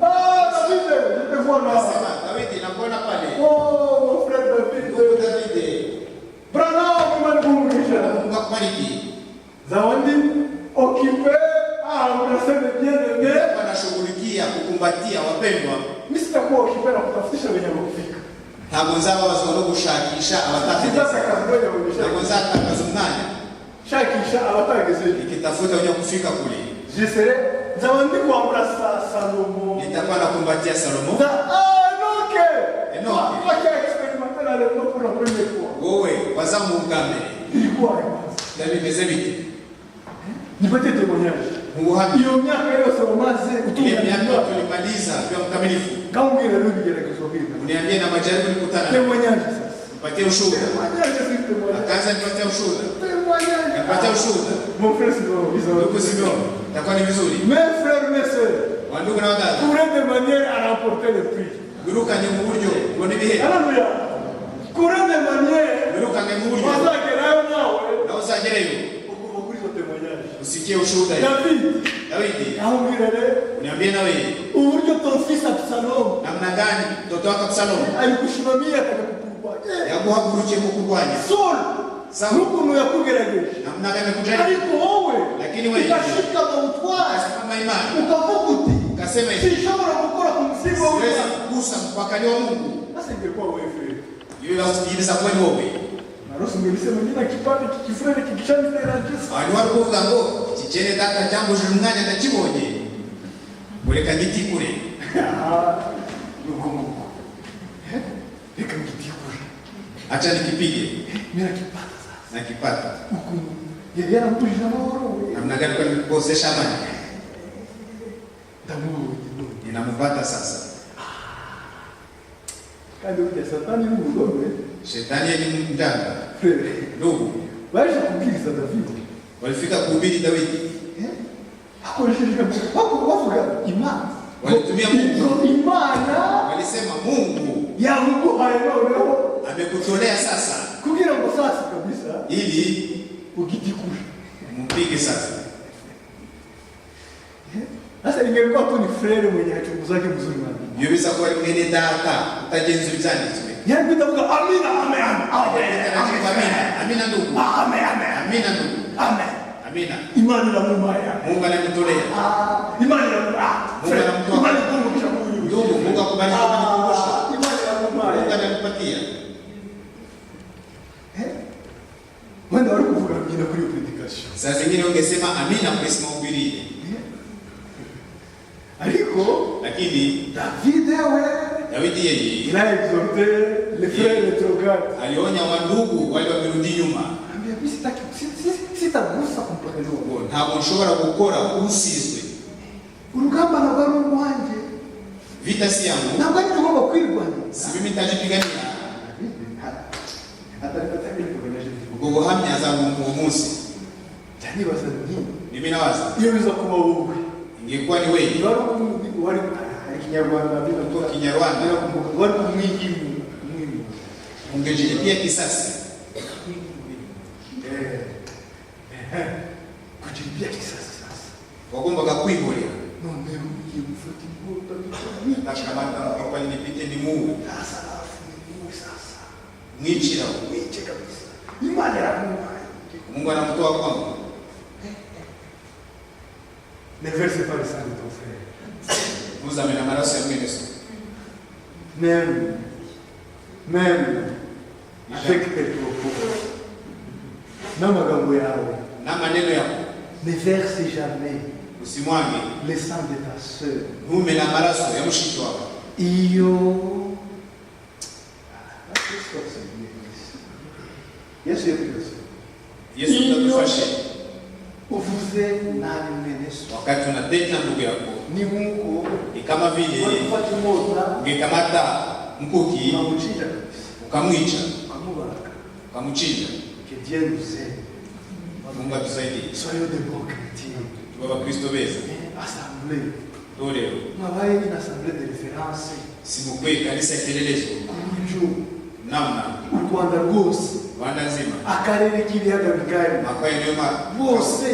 Speaker 1: David, je te vois là.
Speaker 2: Sema David nakuona pale.
Speaker 1: Oh, mon frère David.
Speaker 2: Ndugu David,
Speaker 1: Branham, umenikumbuka.
Speaker 2: Mungu akubariki.
Speaker 1: Zawadi occupé unasema bien aimé.
Speaker 2: Wanashughulikia kukumbatia wapendwa.
Speaker 1: Mimi sitakuwa occupé na kutafutisha wenye kufika.
Speaker 2: Ntabwo nzaba bazora gushakisha abatageze.
Speaker 1: Sitaka kazi moja kunisha.
Speaker 2: Ntabwo nzatakaza umwanya
Speaker 1: Shakisha abatageze.
Speaker 2: nikitafuta wenye kufika kule.
Speaker 1: Je serai zawadi kuambra Salomo.
Speaker 2: Nitakuwa nakumbatia Salomo.
Speaker 1: Enoke.
Speaker 2: Enoke.
Speaker 1: Wacha expérimenter la leçon pour la première fois.
Speaker 2: Wewe wazamu ugame.
Speaker 1: Ilikuwa
Speaker 2: Ndabi meze biki.
Speaker 1: nipate témoignage.
Speaker 2: Muhammad.
Speaker 1: Iyo miaka yose umaze
Speaker 2: Ile miaka tulimaliza kwa mkamilifu.
Speaker 1: kama ngine rudi gelekezo hili.
Speaker 2: Uniambie na majaribu nilikutana.
Speaker 1: Témoignage sasa.
Speaker 2: Nipatie ushuhuda.
Speaker 1: Témoignage si témoignage.
Speaker 2: Akaanza nipatie ushuhuda.
Speaker 1: Témoignage.
Speaker 2: Nipatie ushuhuda.
Speaker 1: Mon frère Simon,
Speaker 2: Ndugu Simon, itakuwa ni vizuri.
Speaker 1: mes frères, mes sœurs,
Speaker 2: Wandugu na wadada,
Speaker 1: courez de manière à remporter le prix.
Speaker 2: birukanye mu buryo ubona ibihembo.
Speaker 1: Alléluia. Courez de manière
Speaker 2: Birukanye mu buryo
Speaker 1: wazagerayo nawe
Speaker 2: nawe uzagereyo
Speaker 1: ukuva kuri izo témoignage.
Speaker 2: usikie ushuhuda.
Speaker 1: David
Speaker 2: Dawidi,
Speaker 1: ahubwirere
Speaker 2: uniambie nawe
Speaker 1: uburyo ton fils Absalom
Speaker 2: namna gani mtoto wako Absalomu
Speaker 1: alikushimamia akakukurwanya.
Speaker 2: yaguhagurukiye kukurwanya.
Speaker 1: Saul
Speaker 2: Sawa.
Speaker 1: n'ukuntu yakugerageje.
Speaker 2: Namna gani kujaribu
Speaker 1: Ariko wowe
Speaker 2: Lakini wewe
Speaker 1: ukashika mautwara
Speaker 2: kama imani
Speaker 1: ukavuga uti
Speaker 2: ukasema hivi,
Speaker 1: sinshobora gukora ku musingi
Speaker 2: siwezi
Speaker 1: w'Imana.
Speaker 2: kugusa mpakani wa Mungu.
Speaker 1: Sasa ingekuwa wewe frere.
Speaker 2: Hiyo inaweza kuwa ni wewe.
Speaker 1: Naruhusu ngelisema jina kipande kikifrere kikishani tena Yesu.
Speaker 2: Abantu bari kuvuga ngo kikene data jambo juru mwanya ndakibonye mureka giti kure.
Speaker 1: Nuko nguko. Reka ngitikure.
Speaker 2: Acha nikipige
Speaker 1: Mira kipata sasa.
Speaker 2: nakipata.
Speaker 1: Uku yari yaramujije amahoro.
Speaker 2: Namna gani kwa nikosesha amani?
Speaker 1: Ndamuwe.
Speaker 2: Ninampata sasa.
Speaker 1: Kandi ujya satani n'umugome.
Speaker 2: Shetani ni mjanga.
Speaker 1: Frere.
Speaker 2: Ndugu,
Speaker 1: baje kubwiriza David.
Speaker 2: walifika kuhubiri Daudi,
Speaker 1: Hakoresheje bavuga Imana.
Speaker 2: walitumia Mungu,
Speaker 1: Imana
Speaker 2: walisema Mungu
Speaker 1: yamuguhaye noneho
Speaker 2: amekutolea sasa,
Speaker 1: kugira ngo sasa kabisa
Speaker 2: ili
Speaker 1: ukitikuje.
Speaker 2: mpige sasa.
Speaker 1: Sasa ingekuwa tu ni frere mwenye achunguzake mzuri mwana.
Speaker 2: Yobisa kwa mwene data utajenzi bizanditswe.
Speaker 1: Yaani bitavuga amina amen amen.
Speaker 2: Amina ndugu.
Speaker 1: Amen amen.
Speaker 2: Amina ndugu.
Speaker 1: Amen.
Speaker 2: Amina.
Speaker 1: Imani la mumaya.
Speaker 2: Mungu anakutolea.
Speaker 1: Imani la mumaya.
Speaker 2: Mungu anamtoa.
Speaker 1: Imani Mungu kisha huyu.
Speaker 2: Ndugu, Mungu akubariki kunikumbusha.
Speaker 1: Imani la mumaya.
Speaker 2: Mungu anakupatia.
Speaker 1: Wanda wali kuvuga mjina kuri predication.
Speaker 2: Saa zingine ungesema amina kwa isma ubiri.
Speaker 1: Aliko
Speaker 2: Lakini
Speaker 1: David
Speaker 2: Daudi yeye
Speaker 1: il a exhorté les frères rétrogrades.
Speaker 2: alionya wandugu wale wamerudi nyuma.
Speaker 1: Ambia bisi taki sitagusa kumpelelwa.
Speaker 2: Ntabwo nshobora gukora usizwe.
Speaker 1: Urugamba na baro wanje.
Speaker 2: Vita si yangu.
Speaker 1: Ntabwo ari tugomba kwirwanya.
Speaker 2: Si mimi nitajipigania.
Speaker 1: Hata nipigania.
Speaker 2: Ubwo buhamya azangu mu munsi.
Speaker 1: Tani basani.
Speaker 2: Mimi nawaza.
Speaker 1: Iyo biza kuba wowe.
Speaker 2: Ingekuwa ni wewe.
Speaker 1: Wari Kinyarwanda bila
Speaker 2: Kwa Kinyarwanda
Speaker 1: wari kumwingi
Speaker 2: ungejilipia kisasi.
Speaker 1: Kujilipia kisasi sasa.
Speaker 2: Wagomba kakwihorera.
Speaker 1: None ugiye gufata inkota
Speaker 2: Takamata kwa nipite ni Mungu.
Speaker 1: sasa alafu ni sasa.
Speaker 2: Mwicira.
Speaker 1: Mwiche kabisa. Imani ya Mungu.
Speaker 2: Mungu anamtoa kwangu.
Speaker 1: Ne verse pas le sang de ton frère.
Speaker 2: Vous avez la maraso ya mwene so.
Speaker 1: Même avec tes propos. Namagambo yawe.
Speaker 2: Na maneno yako.
Speaker 1: Ne verse jamais
Speaker 2: Usimwage.
Speaker 1: le sang de ta sœur.
Speaker 2: Mume na maraso ya mshiki wako.
Speaker 1: Iyo. Yesu yesu.
Speaker 2: Yesu atakufashe.
Speaker 1: Uvuze nani mweneso.
Speaker 2: Wakati unatenda ndugu yako.
Speaker 1: Ni Mungu.
Speaker 2: Ni kama vile
Speaker 1: Walipata moto.
Speaker 2: ungekamata mkuki
Speaker 1: Ukamchinja kabisa.
Speaker 2: ukamwicha,
Speaker 1: Ukamubaraka.
Speaker 2: ukamchinja.
Speaker 1: Que Dieu nous aide.
Speaker 2: Mungu atusaidie.
Speaker 1: Soyons de bons chrétiens.
Speaker 2: Tuwe Wakristo beza.
Speaker 1: Assemblée.
Speaker 2: Leo
Speaker 1: Mwabaye une assemblée de référence.
Speaker 2: simukwe kanisa ya kielelezo.
Speaker 1: Kunju.
Speaker 2: Namna
Speaker 1: U Rwanda rwose.
Speaker 2: Rwanda nzima.
Speaker 1: Akarere k'ibiyaga bigari.
Speaker 2: Makwaye niyo
Speaker 1: Bose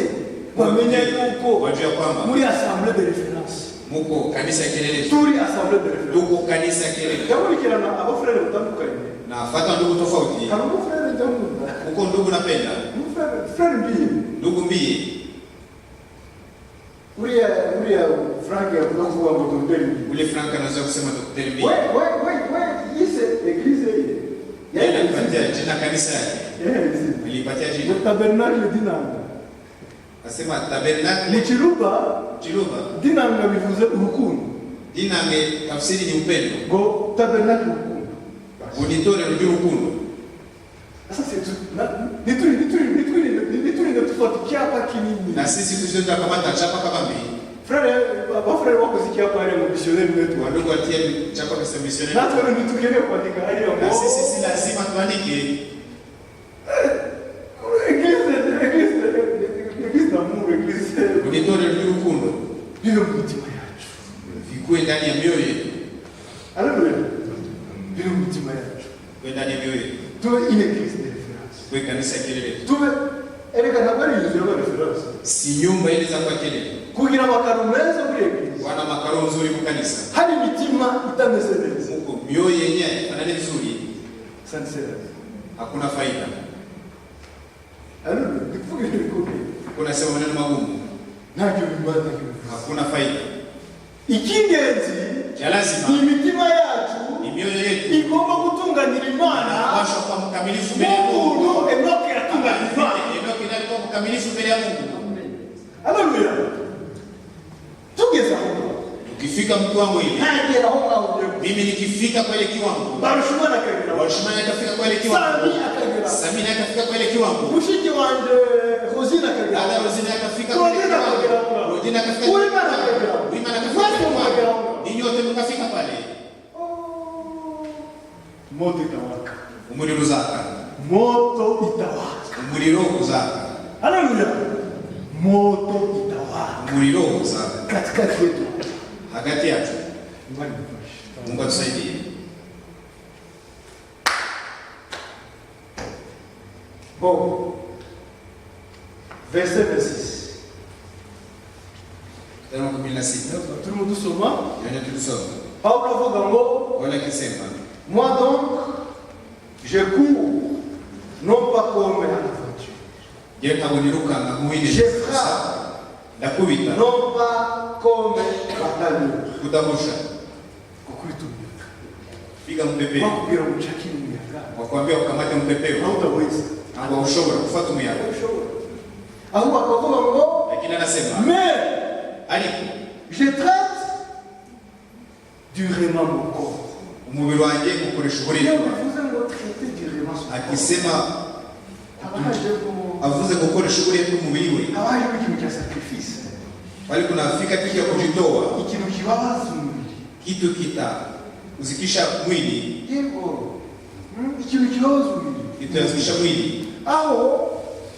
Speaker 1: bamenya yuko
Speaker 2: wajua kwamba
Speaker 1: muri assemblée de référence.
Speaker 2: muko kanisa ya kielelezo.
Speaker 1: Turi assemblée de référence.
Speaker 2: Tuko kanisa ya kielelezo.
Speaker 1: Yakurikirana abafurere batandukanye.
Speaker 2: Na fata ndugu tofauti.
Speaker 1: Hari umufurere ndamunda.
Speaker 2: Uko ndugu napenda.
Speaker 1: Frere mbiye.
Speaker 2: Ndugu mbie.
Speaker 1: Uriya Frank yavuga kuvuga ngo tundeli.
Speaker 2: Ule Frank anaweza kusema daktari mbie.
Speaker 1: Yise église ye.
Speaker 2: Yeye alipatia jina kanisa yake. Alipatia jina.
Speaker 1: Tabernacle dinanga.
Speaker 2: Asema tabernacle
Speaker 1: Mu Kiruba dinanga bivuze urukundo.
Speaker 2: Dinange tafsiri ni upendo.
Speaker 1: Ngo tabernacle urukundo.
Speaker 2: Auditore ry'urukundo.
Speaker 1: Sasa nituri tufata icyapa kinini.
Speaker 2: Na sisi tuzenda kamata chapa kama mimi.
Speaker 1: Abafurere wakoze icyapa ari mu missionnaire wetu.
Speaker 2: Wadogo atia chapa kwa missionnaire.
Speaker 1: Natwe nitukeneye kwandika hariya ngo
Speaker 2: Na sisi si lazima tuandike.
Speaker 1: Église d'amour, église.
Speaker 2: Auditore ry'urukundo.
Speaker 1: Bibe mu mitima yacu.
Speaker 2: Vikue ndani ya mioyo yetu.
Speaker 1: Haleluya. Bibe mu mitima yacu.
Speaker 2: Kwa ndani ya mioyo yetu.
Speaker 1: Tube une église de référence.
Speaker 2: Kwa kanisa ya kielelezo.
Speaker 1: Tube erega ntabwo ari inzu ya référence.
Speaker 2: Si nyumba ile za kwa kelele.
Speaker 1: Kugira amakaro meza muri église.
Speaker 2: Wana makaro nzuri mu kanisa.
Speaker 1: Hari imitima itameze neza.
Speaker 2: Muko mioyo yenyewe fanane nzuri.
Speaker 1: Sincere.
Speaker 2: Hakuna faida.
Speaker 1: Haleluya. Bivuge bikomeye.
Speaker 2: Kuna sema maneno magumu.
Speaker 1: Ntacyo bimaze.
Speaker 2: Hakuna faida.
Speaker 1: Ikingenzi
Speaker 2: Cha lazima
Speaker 1: ni imitima yacu
Speaker 2: ni mioyo yetu.
Speaker 1: igomba gutunganira Imana.
Speaker 2: Pasha kwa mkamilifu mbele ya Mungu.
Speaker 1: Mungu Enoki yatunganira Imana.
Speaker 2: Enoki alikuwa mkamilifu mbele ya Mungu.
Speaker 1: Haleluya. Tugeze aho.
Speaker 2: Ukifika mkiwango ile.
Speaker 1: Nagera aho ngaho.
Speaker 2: Mimi nikifika kwa ile kiwango.
Speaker 1: Barushimana akagera.
Speaker 2: Washimani akafika kwa ile kiwango. Samina akafika kwa ile kiwango.
Speaker 1: Mushiki wanje Rosina akagera.
Speaker 2: Dada Rosina akafika kwa ile kiwango. Rosina akafika kwa ile kiwango. Wima akafika kwa ile kiwango. Ninyi wote mkafika pale.
Speaker 1: Moto itawaka.
Speaker 2: Umuriro uzaka.
Speaker 1: Moto itawaka.
Speaker 2: umuriro uzaka.
Speaker 1: Haleluya. Moto itawaka.
Speaker 2: Umuriro uzaka
Speaker 1: Katikati yetu.
Speaker 2: hagati yacu. Mungu atusaidie.
Speaker 1: Bon. Verset 26.
Speaker 2: Tano 16.
Speaker 1: Tout le monde doucement.
Speaker 2: Yeye tulisoma.
Speaker 1: Paulo avuga ngo,
Speaker 2: Wala kisema.
Speaker 1: moi donc, je cours, non pas comme un aventure.
Speaker 2: Je tabuniruka ngamuine.
Speaker 1: Je frappe,
Speaker 2: Nakubita.
Speaker 1: non pas comme batailleur.
Speaker 2: Kutabusha.
Speaker 1: Kukuitumika.
Speaker 2: Piga mpepeo.
Speaker 1: Wakubwira muchakini muyaga.
Speaker 2: Wakwambia ukamate mpepeo.
Speaker 1: Hautaweza.
Speaker 2: Anga ushobora kufuata umuyaga.
Speaker 1: Ahubwo akavuga ngo,
Speaker 2: Lakini anasema
Speaker 1: mais
Speaker 2: aliko
Speaker 1: je traite durement mon corps.
Speaker 2: umubiri wanjye gukoresha uburinzi.
Speaker 1: Bivuze ngo traiter durement son corps.
Speaker 2: Akisema
Speaker 1: Abaje ngo
Speaker 2: avuze gukoresha uburinzi bw'umubiri we.
Speaker 1: abaje mu kintu cya sacrifice.
Speaker 2: Bali kunafika kitu ya kujitoa,
Speaker 1: Ikintu kibabaza umubiri.
Speaker 2: kitu kita uzikisha mwili,
Speaker 1: Yego. Ikintu kibabaza umubiri.
Speaker 2: kitazikisha mwili.
Speaker 1: Aho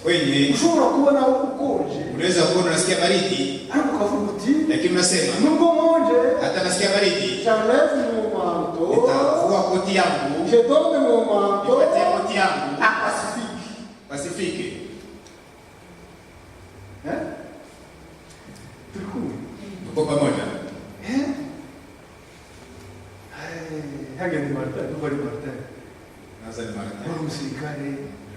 Speaker 2: Kwenye
Speaker 1: ushobora kubona ukonje.
Speaker 2: unaweza kuona unasikia baridi,
Speaker 1: Ariko ukavuga uti
Speaker 2: lakini unasema
Speaker 1: nubwo monje
Speaker 2: hata nasikia baridi,
Speaker 1: j'enlève mon manteau.
Speaker 2: nitavua koti yangu,
Speaker 1: Je donne mon manteau
Speaker 2: nipatie koti yangu
Speaker 1: à Pacifique.
Speaker 2: Pasifiki.
Speaker 1: Hein? Tuko.
Speaker 2: Tuko pamoja.
Speaker 1: Hein? Hage ni Martin, bari Martin.
Speaker 2: Naanza ni mara
Speaker 1: Bari musirikare.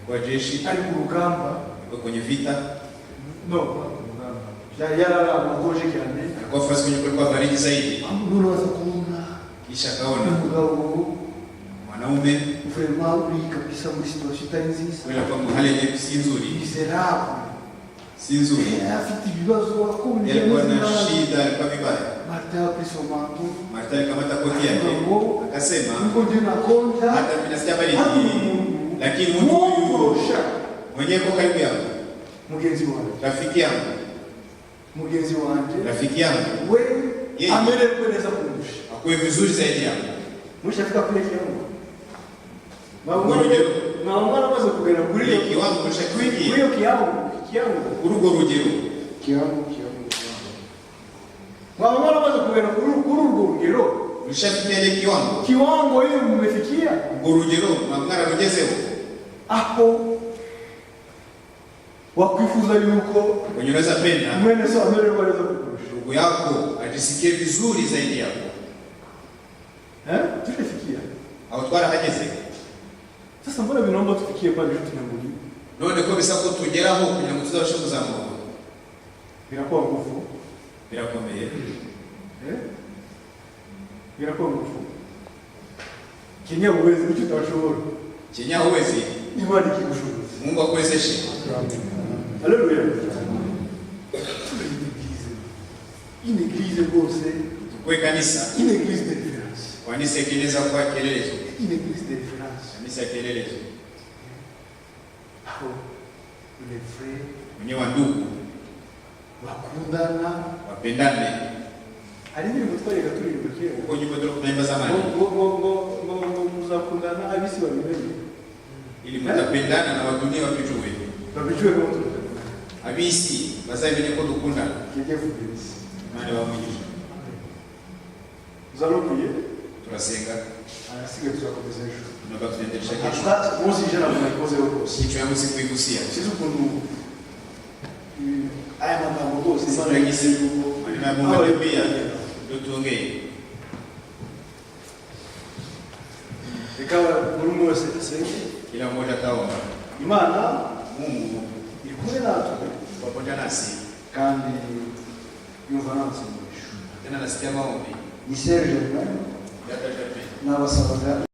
Speaker 2: kwa jeshi,
Speaker 1: Ari ku rugamba.
Speaker 2: yuko kwenye vita,
Speaker 1: No, ku rugamba. Yarara amagoje cyane.
Speaker 2: alikuwa fasi kwenye kulikuwa baridi zaidi,
Speaker 1: Amuru waza kuona.
Speaker 2: kisha akaona
Speaker 1: Umugabo
Speaker 2: mwanaume
Speaker 1: vraiment uri kabisa muri situation itari nziza.
Speaker 2: kwenda kwa hali yenye si nzuri,
Speaker 1: Miserable.
Speaker 2: si nzuri,
Speaker 1: Afite ibibazo akomeye.
Speaker 2: alikuwa na shida, alikuwa vibaya.
Speaker 1: Martin a pris son manteau.
Speaker 2: Martha alikamata koti yake akasema,
Speaker 1: Niko ndio nakonja.
Speaker 2: hata mimi nasikia baridi, lakini mtu huyu mwenyewe kwa karibu yangu,
Speaker 1: Mugenzi wangu.
Speaker 2: rafiki yangu,
Speaker 1: Mugenzi wangu.
Speaker 2: rafiki yangu
Speaker 1: We
Speaker 2: Yeye.
Speaker 1: amererwa neza kundusha.
Speaker 2: akuwe vizuri zaidi yangu.
Speaker 1: Mushafika kule kiwango.
Speaker 2: Urugero.
Speaker 1: Naomba maze kugera kuri
Speaker 2: Kuri kiwango mushakifikia,
Speaker 1: hiyo kiwango.
Speaker 2: urugo rugero,
Speaker 1: Kiwango. Naomba maze kugera kuri urwo rugero.
Speaker 2: mushafikia ile kiwango,
Speaker 1: Kiwango hiyo mmefikia.
Speaker 2: urwo rugero mwamwara rugezeho,
Speaker 1: Aho wakwifuza yuko
Speaker 2: kwenye unaweza penda
Speaker 1: mwene sawa amererwa neza kundusha.
Speaker 2: ndugu yako ajisikie vizuri zaidi yako,
Speaker 1: Tulifikia.
Speaker 2: au twara hageze.
Speaker 1: Sasa mbona vinaomba tufikie pale tunanguli?
Speaker 2: None ko bisa ko tugeraho kugira ngo tuzabashe kuzamuka,
Speaker 1: Binakuwa nguvu.
Speaker 2: birakomeye.
Speaker 1: Binakuwa nguvu. Kenya uwezi icyo utashobora.
Speaker 2: Kenya huwezi,
Speaker 1: Imani ikikushoboza.
Speaker 2: Mungu akuwezeshe.
Speaker 1: Haleluya. Une église rose,
Speaker 2: Tukue kanisa,
Speaker 1: une église de référence.
Speaker 2: kanisa ikieleza kwa kielelezo,
Speaker 1: Une église de référence.
Speaker 2: kanisa ya kielelezo.
Speaker 1: Aho les frères
Speaker 2: Mwenye wa ndugu
Speaker 1: bakundana.
Speaker 2: wapendane.
Speaker 1: Hari ibintu twareka turirimba kera.
Speaker 2: Uko nyumba ndio tunaimba zamani,
Speaker 1: Ngo muzakundana abisi babimenye.
Speaker 2: ili mtapendana na wadunia wapijue.
Speaker 1: Babijue ko
Speaker 2: Abisi bazaye ko dukundana.
Speaker 1: kigiye kubizi.
Speaker 2: Mane wa Mungu.
Speaker 1: Uzalokuye
Speaker 2: Turasenga,
Speaker 1: arasiga tuzakomeza ejo.
Speaker 2: tunaomba tuendeleshe kesho.
Speaker 1: Hata uzi jana mnaikoze huko.
Speaker 2: Kichwa yangu sikuigusia.
Speaker 1: Sisi kundu aya magambo rwose
Speaker 2: Sitagisi maneno ya Mungu pia ndio tuongee.
Speaker 1: ikawa muri umwe wese asenge.
Speaker 2: Kila mmoja kaomba.
Speaker 1: Imana
Speaker 2: Mungu
Speaker 1: iri kumwe natwe
Speaker 2: pamoja nasi.
Speaker 1: kandi yumva nansemurisho.
Speaker 2: Tena nasikia maombi.
Speaker 1: Ni Serge
Speaker 2: Dada Jape.
Speaker 1: n'abasabaga